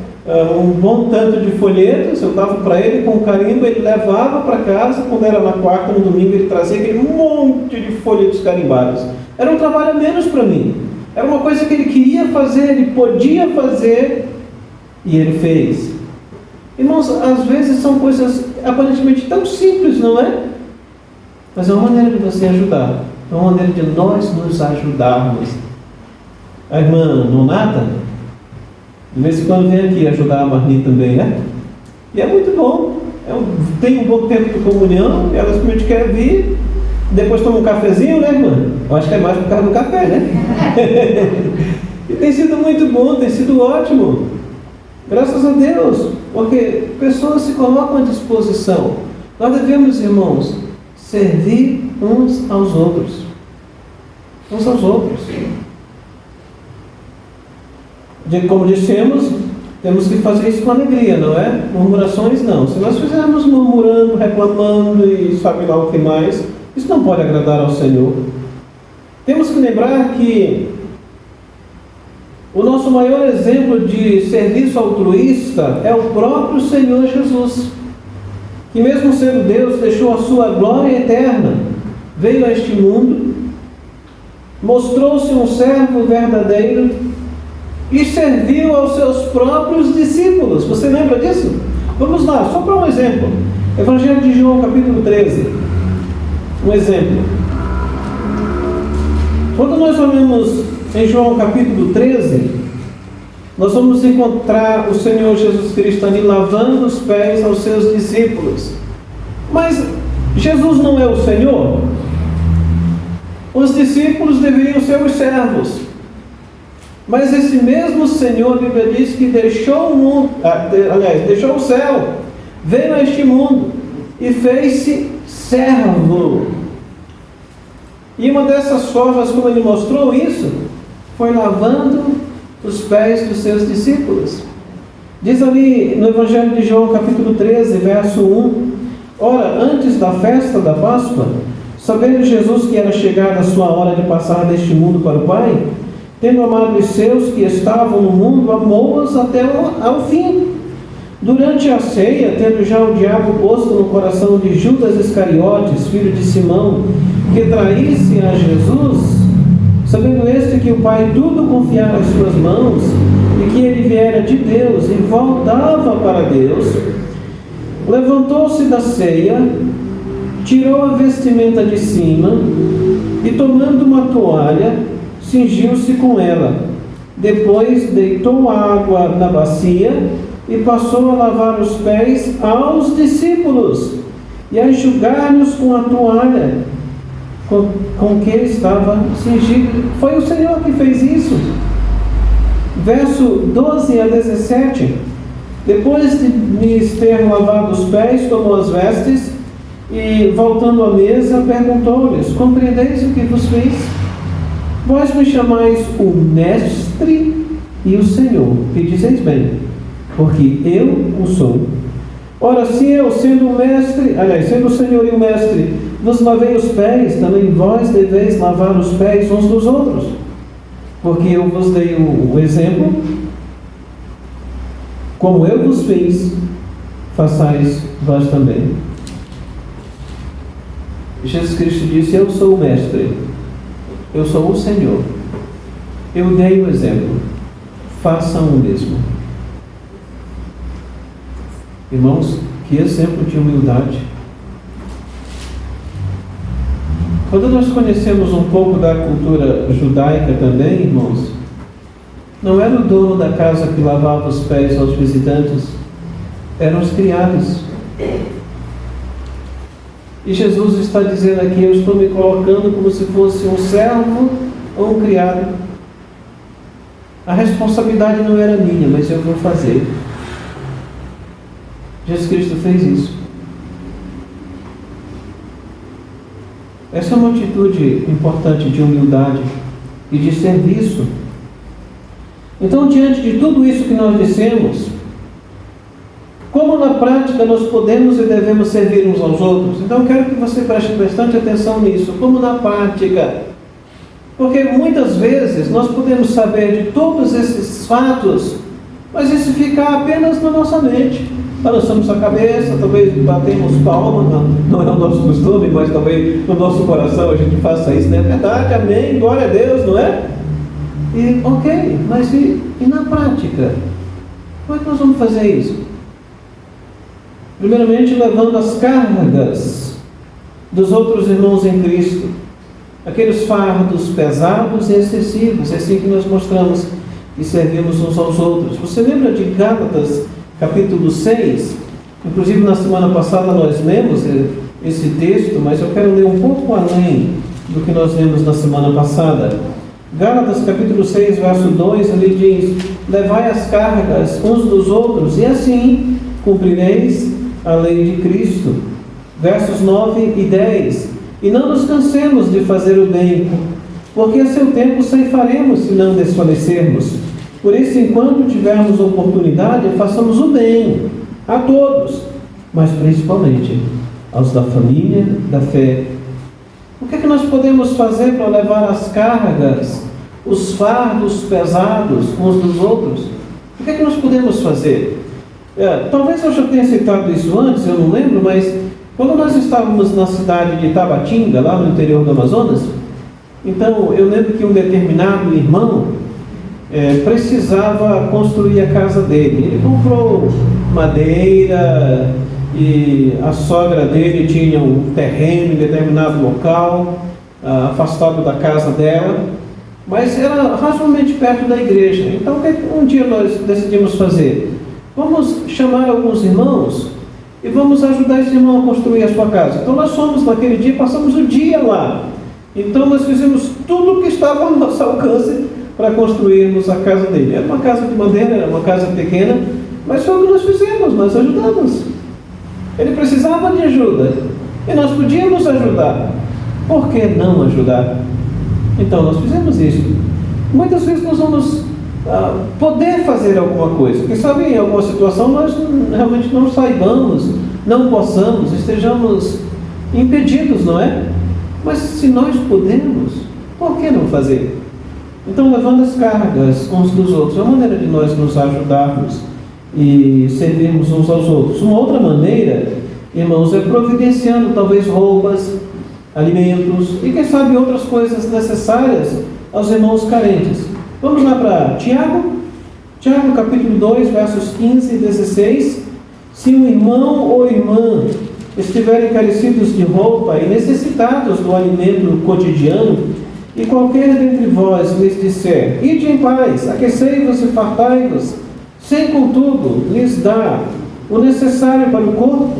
H: um bom tanto de folhetos, eu dava para ele com carimbo, ele levava para casa, quando era na quarta, no domingo, ele trazia aquele monte de folhetos carimbados. Era um trabalho a menos para mim. Era uma coisa que ele queria fazer, ele podia fazer, e ele fez. Irmãos, às vezes são coisas aparentemente tão simples, não é? Mas é uma maneira de você ajudar. É uma maneira de nós nos ajudarmos. A irmã Nonata, de vez em quando vem aqui ajudar a Marli também, né? E é muito bom. Tem um bom tempo de comunhão, ela simplesmente quer vir, depois toma um cafezinho, né, irmã? Eu acho que é mais por causa do café, né? E tem sido muito bom, tem sido ótimo. Graças a Deus, porque pessoas se colocam à disposição. Nós devemos, irmãos, servir uns aos outros. Uns aos outros. Como dissemos, temos que fazer isso com alegria, não é? Murmurações não. Se nós fizermos murmurando, reclamando e sabe lá o que mais, isso não pode agradar ao Senhor. Temos que lembrar que o nosso maior exemplo de serviço altruísta é o próprio Senhor Jesus, que mesmo sendo Deus, deixou a sua glória eterna, veio a este mundo, mostrou-se um servo verdadeiro e serviu aos seus próprios discípulos. Você lembra disso? Vamos lá, só para um exemplo. Evangelho de João, capítulo 13. Um exemplo. Quando nós olhamos em João capítulo 13, nós vamos encontrar o Senhor Jesus Cristo ali lavando os pés aos seus discípulos. Mas Jesus não é o Senhor? Os discípulos deveriam ser os servos. Mas esse mesmo Senhor, a Bíblia diz que deixou o mundo, deixou o céu, veio a este mundo e fez-se servo. E uma dessas formas como ele mostrou isso, foi lavando os pés dos seus discípulos. Diz ali no Evangelho de João, capítulo 13, verso 1: ora, antes da festa da Páscoa, sabendo Jesus que era chegada a sua hora de passar deste mundo para o Pai, tendo amado os seus que estavam no mundo, amou-os até ao fim. Durante a ceia, tendo já o diabo posto no coração de Judas Iscariotes, filho de Simão, que traísse a Jesus, sabendo este que o Pai tudo confiara às suas mãos, e que ele viera de Deus e voltava para Deus, levantou-se da ceia, tirou a vestimenta de cima, e tomando uma toalha, cingiu-se com ela. Depois deitou água na bacia, e passou a lavar os pés aos discípulos, e a enxugar-lhes com a toalha com que estava cingido. Foi o Senhor que fez isso. Verso 12 a 17: depois de lhes ter lavado os pés, tomou as vestes, e voltando à mesa, perguntou-lhes: compreendeis o que vos fiz? Vós me chamais o Mestre e o Senhor, que dizeis bem, porque eu o sou. Ora, se eu, sendo o Mestre, sendo o Senhor e o Mestre, vos lavei os pés, também vós deveis lavar os pés uns dos outros. Porque eu vos dei o exemplo, Como eu vos fiz, façais vós também. Jesus Cristo disse: eu sou o Mestre, eu sou o Senhor, eu dei o exemplo, façam o mesmo. Irmãos, que exemplo de humildade! Quando nós conhecemos um pouco da cultura judaica também, irmãos, não era o dono da casa que lavava os pés aos visitantes, eram os criados. E Jesus está dizendo aqui: eu estou me colocando como se fosse um servo ou um criado. A responsabilidade não era minha, mas eu vou fazer. Jesus Cristo fez isso. Essa é uma atitude importante de humildade e de serviço. Então, diante de tudo isso que nós dissemos, como na prática nós podemos e devemos servir uns aos outros? Então, eu quero que você preste bastante atenção nisso. Como na prática? Porque muitas vezes nós podemos saber de todos esses fatos, mas isso fica apenas na nossa mente. Balançamos a cabeça, talvez batemos palma, não é o nosso costume, mas talvez no nosso coração a gente faça isso, não é verdade? Amém, glória a Deus, não é? E ok, mas e na prática? Como é que nós vamos fazer isso? Primeiramente, levando as cargas dos outros irmãos em Cristo, aqueles fardos pesados e excessivos. É assim que nós mostramos e servimos uns aos outros. Você lembra de Gálatas, capítulo 6? Inclusive, na semana passada nós lemos esse texto, mas eu quero ler um pouco além do que nós lemos na semana passada. Gálatas, capítulo 6, verso 2, ele diz: levai as cargas uns dos outros, e assim cumprireis a lei de Cristo. Versos 9 e 10: e não nos cansemos de fazer o bem, porque a seu tempo ceifaremos se não desfalecermos. Por isso, enquanto tivermos oportunidade, façamos o bem a todos, mas principalmente aos da família da fé. O que é que nós podemos fazer para levar as cargas, os fardos pesados uns dos outros? O que é que nós podemos fazer? Talvez eu já tenha citado isso antes, eu não lembro, mas quando nós estávamos na cidade de Tabatinga, lá no interior do Amazonas, então eu lembro que um determinado irmão precisava construir a casa dele. Ele comprou madeira e a sogra dele tinha um terreno em determinado local, afastado da casa dela, mas era razoavelmente perto da igreja. Então o que um dia nós decidimos fazer? Vamos chamar alguns irmãos e vamos ajudar esse irmão a construir a sua casa. Então nós fomos naquele dia, passamos o dia lá. Então nós fizemos tudo o que estava ao nosso alcance para construirmos a casa dele. Era uma casa de madeira, era uma casa pequena, mas foi o que nós fizemos, nós ajudamos. Ele precisava de ajuda e nós podíamos ajudar. Por que não ajudar? Então nós fizemos isso. Muitas vezes nós vamos poder fazer alguma coisa, porque sabe, em alguma situação nós realmente não saibamos, não possamos, estejamos impedidos, não é? Mas se nós podemos, por que não fazer? Então, levando as cargas uns dos outros, é uma maneira de nós nos ajudarmos e servirmos uns aos outros. Uma outra maneira, irmãos, é providenciando talvez roupas, alimentos e quem sabe outras coisas necessárias aos irmãos carentes. Vamos lá para Tiago, capítulo 2, versos 15 e 16. Se um irmão ou irmã estiverem carecidos de roupa e necessitados do alimento cotidiano, e qualquer dentre vós lhes disser: ide em paz, aquecei-vos e fartai-vos, sem contudo lhes dar o necessário para o corpo,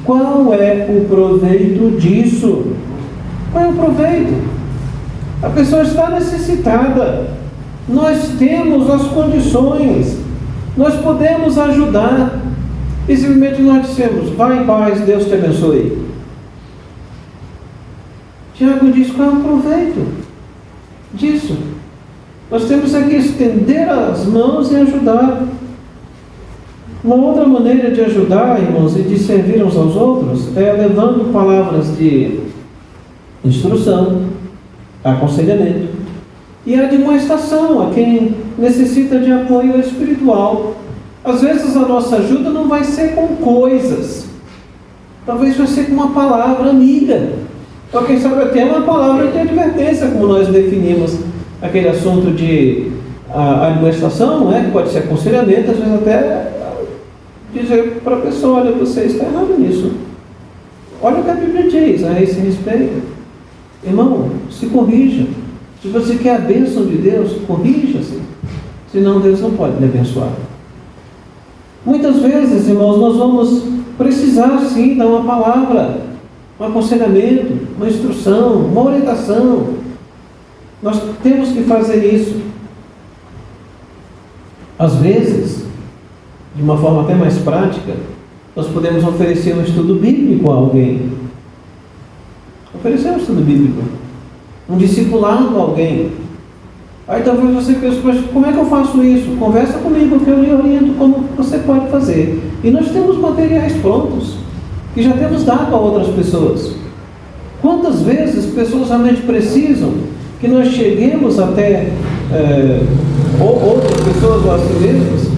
H: qual é o proveito disso? Qual é o proveito? A pessoa está necessitada, nós temos as condições, nós podemos ajudar, e simplesmente nós dissemos: vai em paz, Deus te abençoe. Tiago diz: qual é o proveito disso? Nós temos que estender as mãos e ajudar. Uma outra maneira de ajudar, irmãos, e de servir uns aos outros é levando palavras de instrução, aconselhamento e admoestação a quem necessita de apoio espiritual. Às vezes a nossa ajuda não vai ser com coisas, talvez vai ser com uma palavra amiga, ou quem sabe até uma palavra de advertência, como nós definimos aquele assunto de admoestação, não é? Que pode ser aconselhamento, às vezes até dizer para a pessoa: olha, você está errado nisso, olha o que a Bíblia diz a esse respeito. Irmão, se corrija. Se você quer a bênção de Deus, corrija-se, senão Deus não pode lhe abençoar. Muitas vezes, irmãos, nós vamos precisar sim dar uma palavra, um aconselhamento, uma instrução, uma orientação. Nós temos que fazer isso. Às vezes, de uma forma até mais prática, nós podemos oferecer um estudo bíblico a alguém. Oferecer um estudo bíblico, um discipulado a alguém. Aí talvez você pense: mas como é que eu faço isso? Conversa comigo que eu lhe oriento como você pode fazer. E nós temos materiais prontos, que já temos dado a outras pessoas. Quantas vezes pessoas realmente precisam que nós cheguemos até outras pessoas ou a si mesmas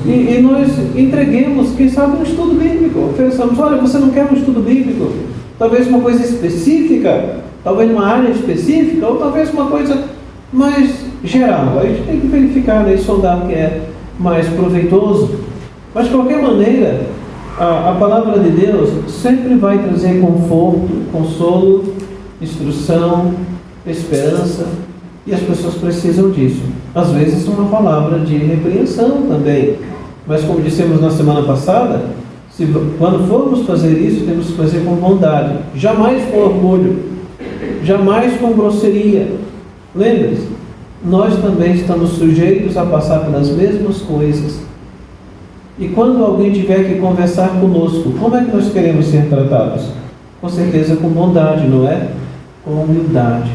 H: e nós entreguemos, quem sabe, um estudo bíblico. Ofereçamos: olha, você não quer um estudo bíblico? Talvez uma coisa específica, talvez uma área específica, ou talvez uma coisa mais geral. A gente tem que verificar, né, e sondar o que é mais proveitoso. Mas de qualquer maneira, a palavra de Deus sempre vai trazer conforto, consolo, instrução, esperança, e as pessoas precisam disso. Às vezes uma palavra de repreensão também, mas como dissemos na semana passada, quando formos fazer isso, temos que fazer com bondade, jamais com orgulho, jamais com grosseria. Lembre-se, nós também estamos sujeitos a passar pelas mesmas coisas. E quando alguém tiver que conversar conosco, como é que nós queremos ser tratados? Com certeza com bondade, não é? Com humildade.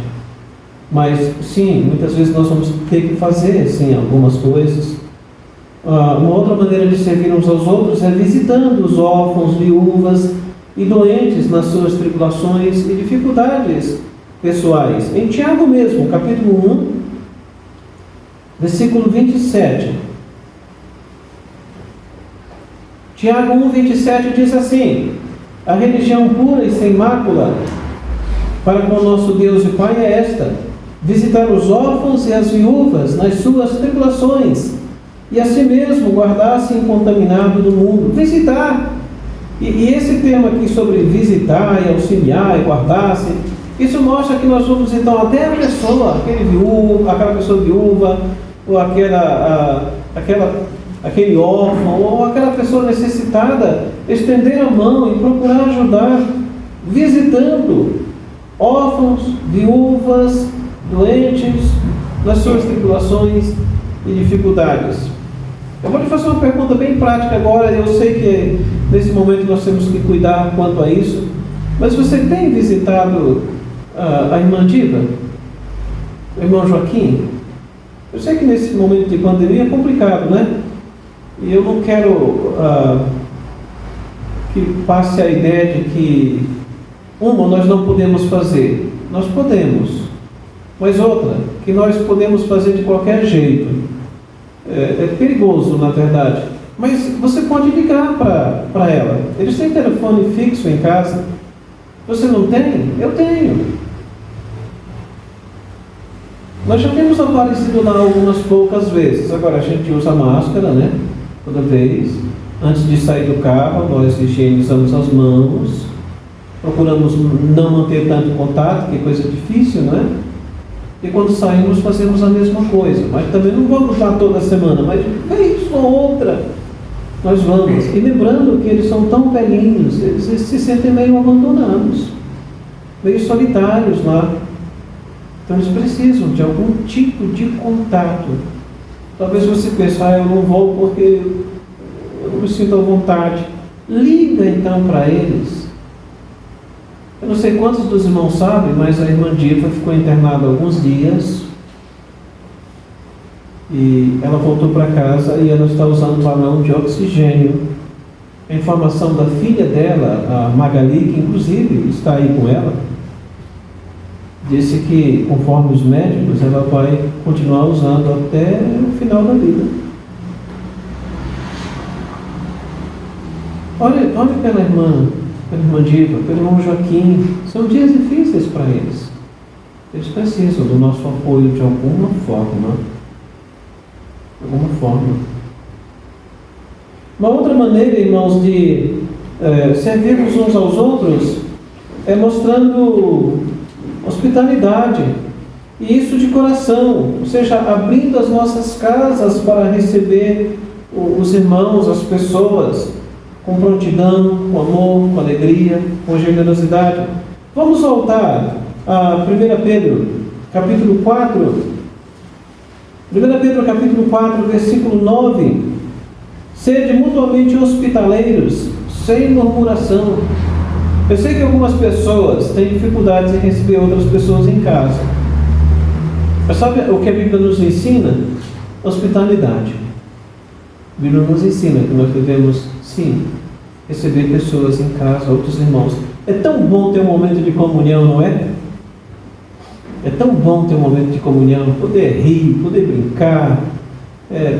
H: Mas sim, muitas vezes nós vamos ter que fazer sim algumas coisas. Uma outra maneira de servir uns aos outros é visitando os órfãos, viúvas e doentes nas suas tribulações e dificuldades pessoais. Em Tiago mesmo, capítulo 1, versículo 27. Tiago 1, 27 diz assim: a religião pura e sem mácula para com o nosso Deus e Pai é esta: visitar os órfãos e as viúvas nas suas tribulações, e a si mesmo guardar-se incontaminado do mundo. Visitar. E esse termo aqui sobre visitar e auxiliar e guardar-se, isso mostra que nós vamos então até a pessoa, aquela pessoa viúva, ou aquele órfão, ou aquela pessoa necessitada, estender a mão e procurar ajudar, visitando órfãos, viúvas, doentes, nas suas tribulações e dificuldades. Eu vou lhe fazer uma pergunta bem prática agora. Eu sei que nesse momento nós temos que cuidar quanto a isso, mas você tem visitado a irmã Diva? O irmão Joaquim? Eu sei que nesse momento de pandemia é complicado, né? E eu não quero que passe a ideia de que nós não podemos fazer. Nós podemos. Mas outra, que nós podemos fazer de qualquer jeito. É perigoso, na verdade. Mas você pode ligar para ela. Eles têm telefone fixo em casa. Você não tem? Eu tenho. Nós já temos aparecido lá algumas poucas vezes. Agora a gente usa máscara, né? Toda vez. Antes de sair do carro, nós higienizamos as mãos. Procuramos não manter tanto contato, que é coisa difícil, não é? E quando saímos fazemos a mesma coisa. Mas também não vamos lá toda semana, mas vez ou outra nós vamos. E lembrando que eles são tão velhinhos, eles se sentem meio abandonados, meio solitários lá. Então eles precisam de algum tipo de contato. Talvez você pense: eu não vou porque eu não me sinto à vontade. Liga então para eles. Eu não sei quantos dos irmãos sabem, mas a irmã Diva ficou internada alguns dias e ela voltou para casa e ela está usando balão de oxigênio. A informação da filha dela, a Magali, que inclusive está aí com ela, disse que, conforme os médicos, ela vai continuar usando até o final da vida. Olhe pela irmã Diva, pelo irmão Joaquim. São dias difíceis para eles. Eles precisam do nosso apoio de alguma forma. Uma outra maneira, irmãos, de servirmos uns aos outros é mostrando hospitalidade. E isso de coração, ou seja, abrindo as nossas casas para receber os irmãos, as pessoas, com prontidão, com amor, com alegria, com generosidade. Vamos voltar a 1 Pedro, capítulo 4. 1 Pedro, capítulo 4, versículo 9. Sede mutuamente hospitaleiros, sem murmuração. Eu sei que algumas pessoas têm dificuldades em receber outras pessoas em casa. Mas sabe o que a Bíblia nos ensina? Hospitalidade. A Bíblia nos ensina que nós devemos, sim, receber pessoas em casa, outros irmãos. É tão bom ter um momento de comunhão, não é? É tão bom ter um momento de comunhão, poder rir, poder brincar,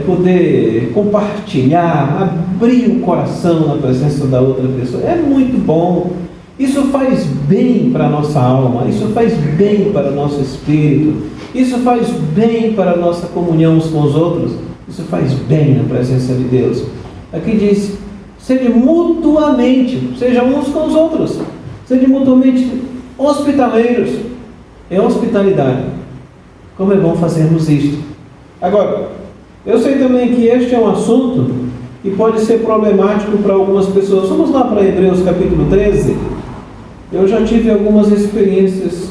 H: poder compartilhar, abrir o coração na presença da outra pessoa. É muito bom. Isso faz bem para a nossa alma, isso faz bem para o nosso espírito, isso faz bem para a nossa comunhão uns com os outros, isso faz bem na presença de Deus. Aqui diz, sede mutuamente, seja uns com os outros, sede mutuamente hospitaleiros. É hospitalidade. Como é bom fazermos isto. Agora, eu sei também que este é um assunto que pode ser problemático para algumas pessoas. Vamos lá para Hebreus capítulo 13. Eu já tive algumas experiências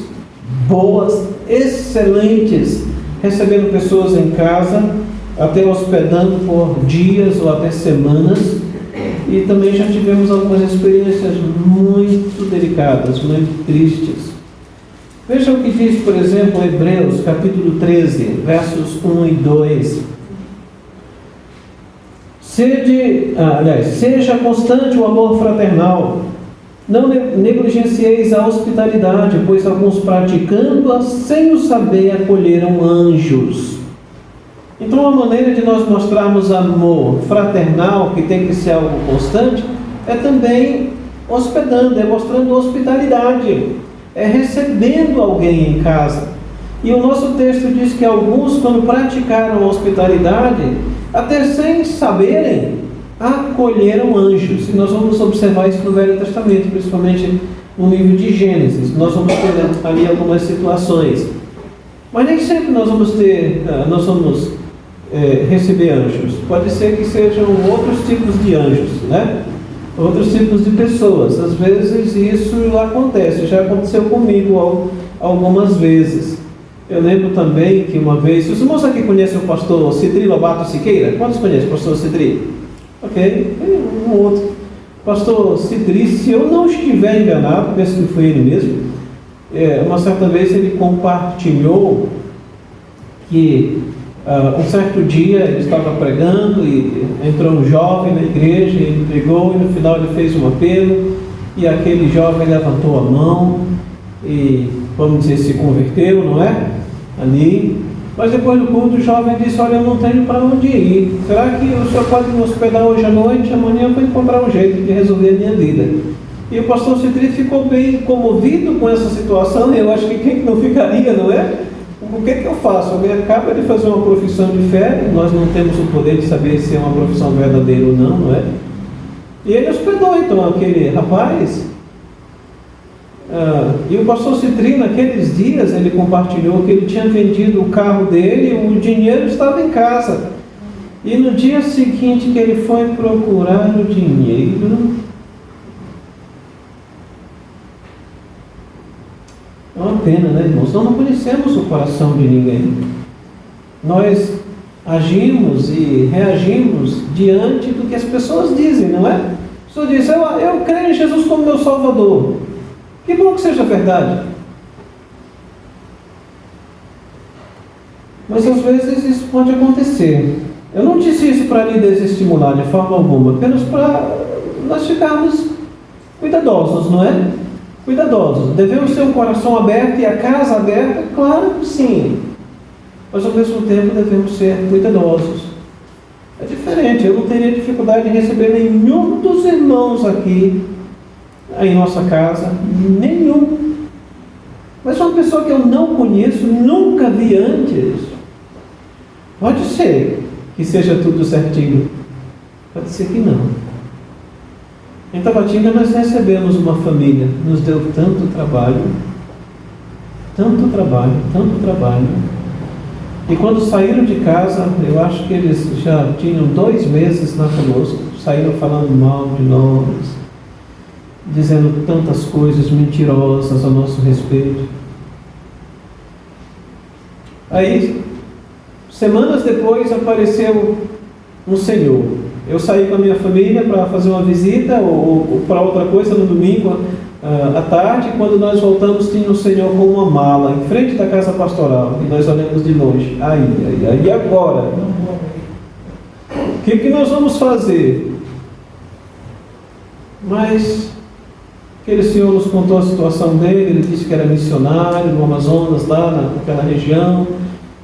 H: boas, excelentes, recebendo pessoas em casa, até hospedando por dias ou até semanas. E também já tivemos algumas experiências muito delicadas, muito tristes. Veja o que diz, por exemplo, Hebreus capítulo 13, versos 1 e 2. Seja constante o amor fraternal, não negligencieis a hospitalidade, pois alguns praticando-a sem o saber acolheram anjos. Então a maneira de nós mostrarmos amor fraternal, que tem que ser algo constante, é também hospedando, é mostrando hospitalidade, é recebendo alguém em casa. E o nosso texto diz que alguns, quando praticaram a hospitalidade, até sem saberem, acolheram anjos. E nós vamos observar isso no Velho Testamento, principalmente no livro de Gênesis. Nós vamos ter ali algumas situações. Mas nem sempre nós vamos receber anjos. Pode ser que sejam outros tipos de anjos, né? Outros tipos de pessoas. Às vezes isso acontece, já aconteceu comigo algumas vezes. Eu lembro também que uma vez, os irmãos aqui conhecem o pastor Cidri Lobato Siqueira? Quantos conhecem o pastor Cidri? Ok, um outro. Pastor Cidri, se eu não estiver enganado, penso que foi ele mesmo, uma certa vez ele compartilhou que um certo dia ele estava pregando e entrou um jovem na igreja, ele pregou e no final ele fez um apelo e aquele jovem levantou a mão e, vamos dizer, se converteu, não é? Ali. Mas depois do culto o jovem disse, olha, eu não tenho para onde ir. Será que o senhor pode me hospedar hoje à noite? Amanhã eu vou encontrar um jeito de resolver a minha vida. E o pastor Cidri ficou bem comovido com essa situação. Eu acho que quem não ficaria, não é? O que eu faço? Alguém acaba de fazer uma profissão de fé, nós não temos o poder de saber se é uma profissão verdadeira ou não, não é? E ele hospedou então aquele rapaz. E o pastor Cidri, naqueles dias, ele compartilhou que ele tinha vendido o carro dele e o dinheiro estava em casa. E no dia seguinte que ele foi procurar o dinheiro, é uma pena, né, irmãos? Nós não conhecemos o coração de ninguém. Nós agimos e reagimos diante do que as pessoas dizem, não é? A pessoa diz, eu creio em Jesus como meu Salvador. Que bom que seja verdade. Mas às vezes isso pode acontecer. Eu não disse isso para lhe desestimular de forma alguma, apenas para nós ficarmos cuidadosos, não é? Cuidadosos. Devemos ter um coração aberto e a casa aberta? Claro que sim. Mas ao mesmo tempo devemos ser cuidadosos. É diferente, eu não teria dificuldade em receber nenhum dos irmãos aqui em nossa casa, nenhum. Mas uma pessoa que eu não conheço, nunca vi antes, pode ser que seja tudo certinho, pode ser que não. Em Tabatinga nós recebemos uma família, nos deu tanto trabalho, tanto trabalho, tanto trabalho. E quando saíram de casa, eu acho que eles já tinham 2 meses lá conosco, saíram falando mal de nós, dizendo tantas coisas mentirosas a nosso respeito. Aí, semanas depois, apareceu um senhor. Eu saí com a minha família para fazer uma visita ou para outra coisa no domingo à tarde. Quando nós voltamos, tinha um senhor com uma mala em frente da casa pastoral e nós olhamos de longe. Aí agora? O que nós vamos fazer? Mas aquele senhor nos contou a situação dele. Ele disse que era missionário no Amazonas, lá naquela região,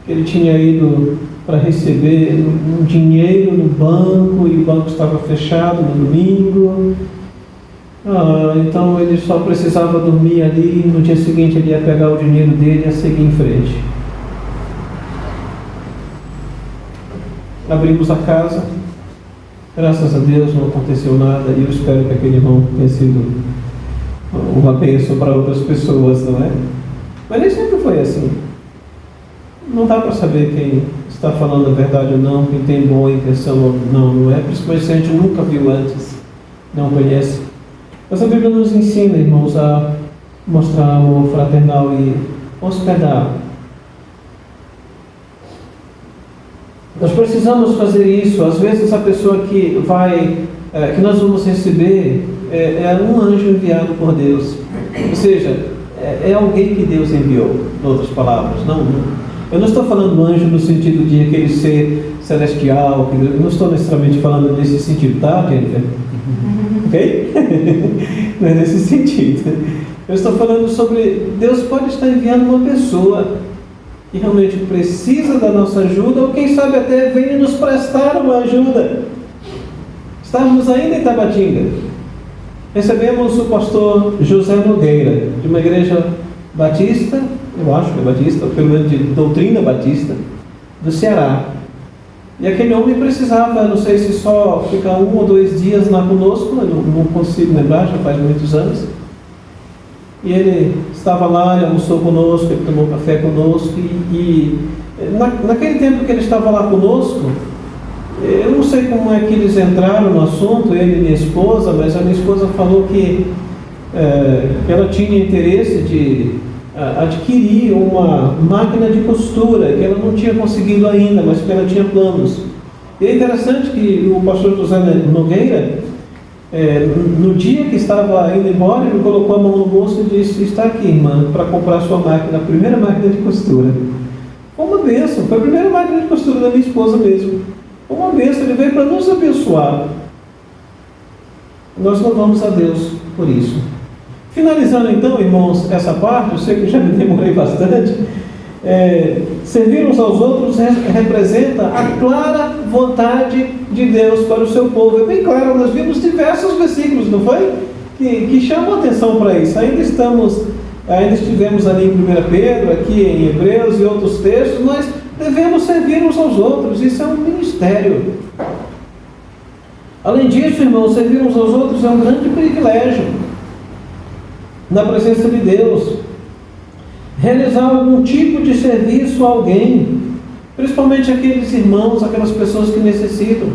H: que ele tinha ido para receber um dinheiro no banco e o banco estava fechado no domingo. Então ele só precisava dormir ali, no dia seguinte ele ia pegar o dinheiro dele e ia seguir em frente. Abrimos a casa, graças a Deus não aconteceu nada, e eu espero que aquele irmão tenha sido uma bênção para outras pessoas, não é? Mas nem sempre foi assim. Não dá para saber quem está falando a verdade ou não, quem tem boa intenção ou não é? Principalmente se a gente nunca viu antes, não conhece. Mas a Bíblia nos ensina, irmãos, a mostrar amor fraternal e hospedar. Nós precisamos fazer isso. Às vezes a pessoa que nós vamos receber é um anjo enviado por Deus. Ou seja, é alguém que Deus enviou, em outras palavras. Eu não estou falando anjo no sentido de aquele ser celestial, eu não estou necessariamente falando nesse sentido, tá, Jennifer? Ok? Não é nesse sentido. Eu estou falando sobre Deus pode estar enviando uma pessoa que realmente precisa da nossa ajuda, ou quem sabe até venha nos prestar uma ajuda. Estávamos ainda em Tabatinga. Recebemos o pastor José Nogueira, de uma igreja batista, eu acho que é batista, pelo menos de doutrina batista, do Ceará. E aquele homem precisava, não sei se só ficar 1 ou 2 dias lá conosco, eu não consigo lembrar, já faz muitos anos. E ele estava lá, ele almoçou conosco, ele tomou café conosco, e naquele tempo que ele estava lá conosco, eu não sei como é que eles entraram no assunto, ele e minha esposa, mas a minha esposa falou que ela tinha interesse de adquirir uma máquina de costura, que ela não tinha conseguido ainda, mas que ela tinha planos. E é interessante que o pastor José Nogueira, no dia que estava indo embora, ele colocou a mão no bolso e disse: está aqui, irmã, para comprar sua máquina, a primeira máquina de costura. Foi uma bênção, foi a primeira máquina de costura da minha esposa mesmo. Foi uma bênção, ele veio para nos abençoar. Nós louvamos a Deus por isso. Finalizando então, irmãos, essa parte, eu sei que já me demorei bastante. Servir uns aos outros representa a clara vontade de Deus para o seu povo. É bem claro, nós vimos diversos versículos, não foi? Que chamam a atenção para isso. Ainda estivemos ali em 1 Pedro, aqui em Hebreus e outros textos. Nós devemos servir uns aos outros, isso é um ministério. Além disso, irmãos, servir uns aos outros é um grande privilégio na presença de Deus. Realizar algum tipo de serviço a alguém, principalmente aqueles irmãos, aquelas pessoas que necessitam.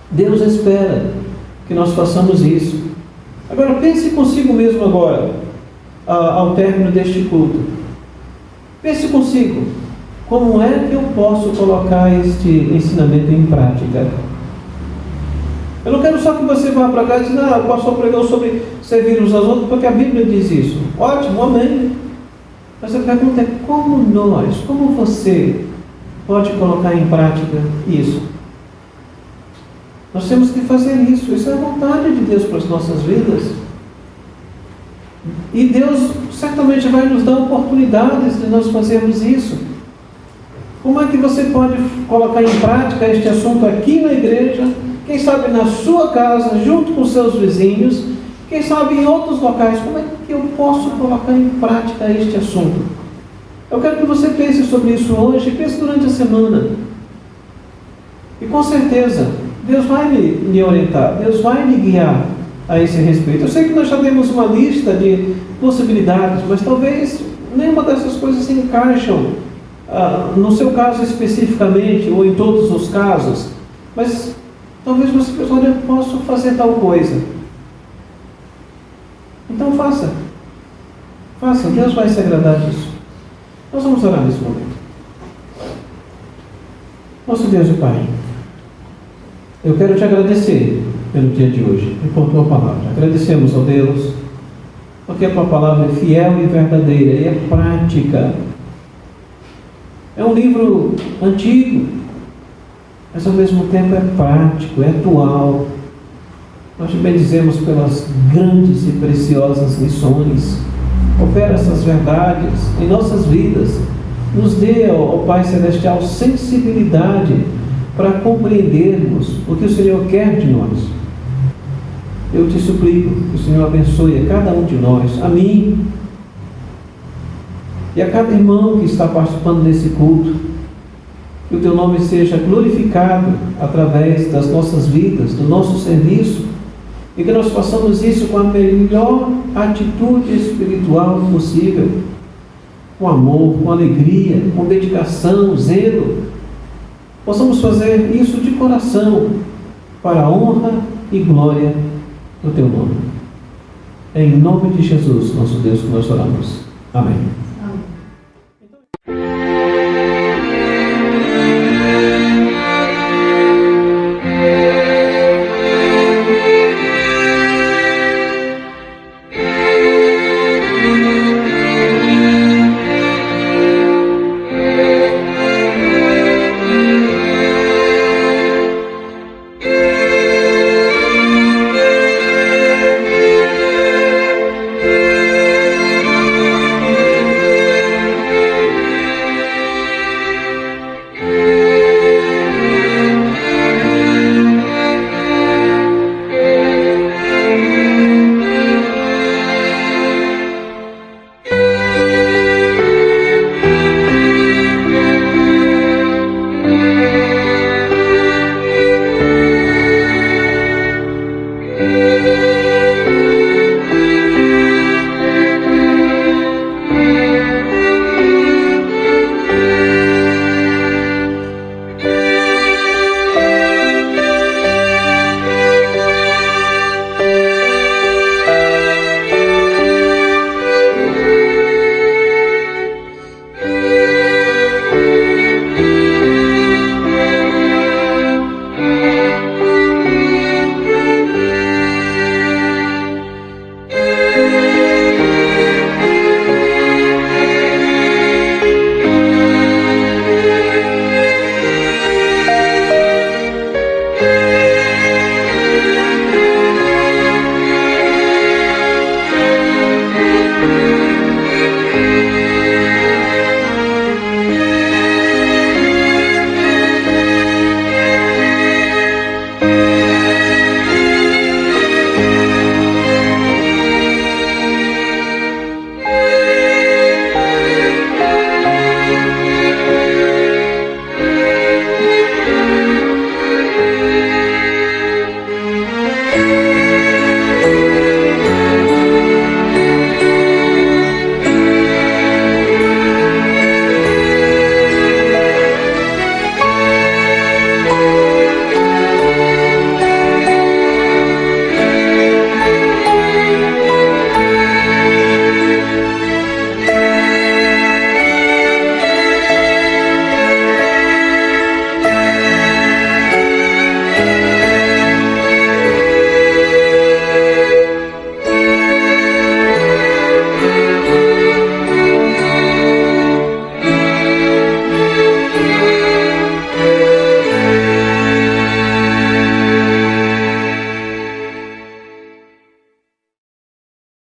H: Deus espera que nós façamos isso. Agora pense consigo mesmo agora, ao término deste culto. Pense consigo, como é que eu posso colocar este ensinamento em prática? Eu não quero só que você vá para cá e diga: não, o pastor pregou sobre servir uns aos outros, porque a Bíblia diz isso. Ótimo, amém. Mas a pergunta é: como você pode colocar em prática isso? Nós temos que fazer isso. Isso é a vontade de Deus para as nossas vidas. E Deus certamente vai nos dar oportunidades de nós fazermos isso. Como é que você pode colocar em prática este assunto aqui na igreja, quem sabe na sua casa, junto com seus vizinhos, quem sabe em outros locais? Como é que eu posso colocar em prática este assunto? Eu quero que você pense sobre isso hoje, pense durante a semana. E com certeza, Deus vai me orientar, Deus vai me guiar a esse respeito. Eu sei que nós já temos uma lista de possibilidades, mas talvez nenhuma dessas coisas se encaixam no seu caso especificamente, ou em todos os casos. Mas talvez você pense, olha, eu posso fazer tal coisa. Então faça. Faça, Deus vai se agradar disso. Nós vamos orar nesse momento. Nosso Deus e Pai, eu quero te agradecer pelo dia de hoje e por tua palavra. Agradecemos, ó Deus, porque a tua palavra é fiel e verdadeira e é prática. É um livro antigo, mas ao mesmo tempo é prático, é atual. Nós te bendizemos pelas grandes e preciosas lições. Opera essas verdades em nossas vidas. Nos dê, ó Pai Celestial, sensibilidade para compreendermos o que o Senhor quer de nós. Eu te suplico que o Senhor abençoe a cada um de nós, a mim e a cada irmão que está participando desse culto. Que o teu nome seja glorificado através das nossas vidas, do nosso serviço, e que nós façamos isso com a melhor atitude espiritual possível, com amor, com alegria, com dedicação, zelo. Possamos fazer isso de coração, para a honra e glória do teu nome. É em nome de Jesus, nosso Deus, que nós oramos. Amém.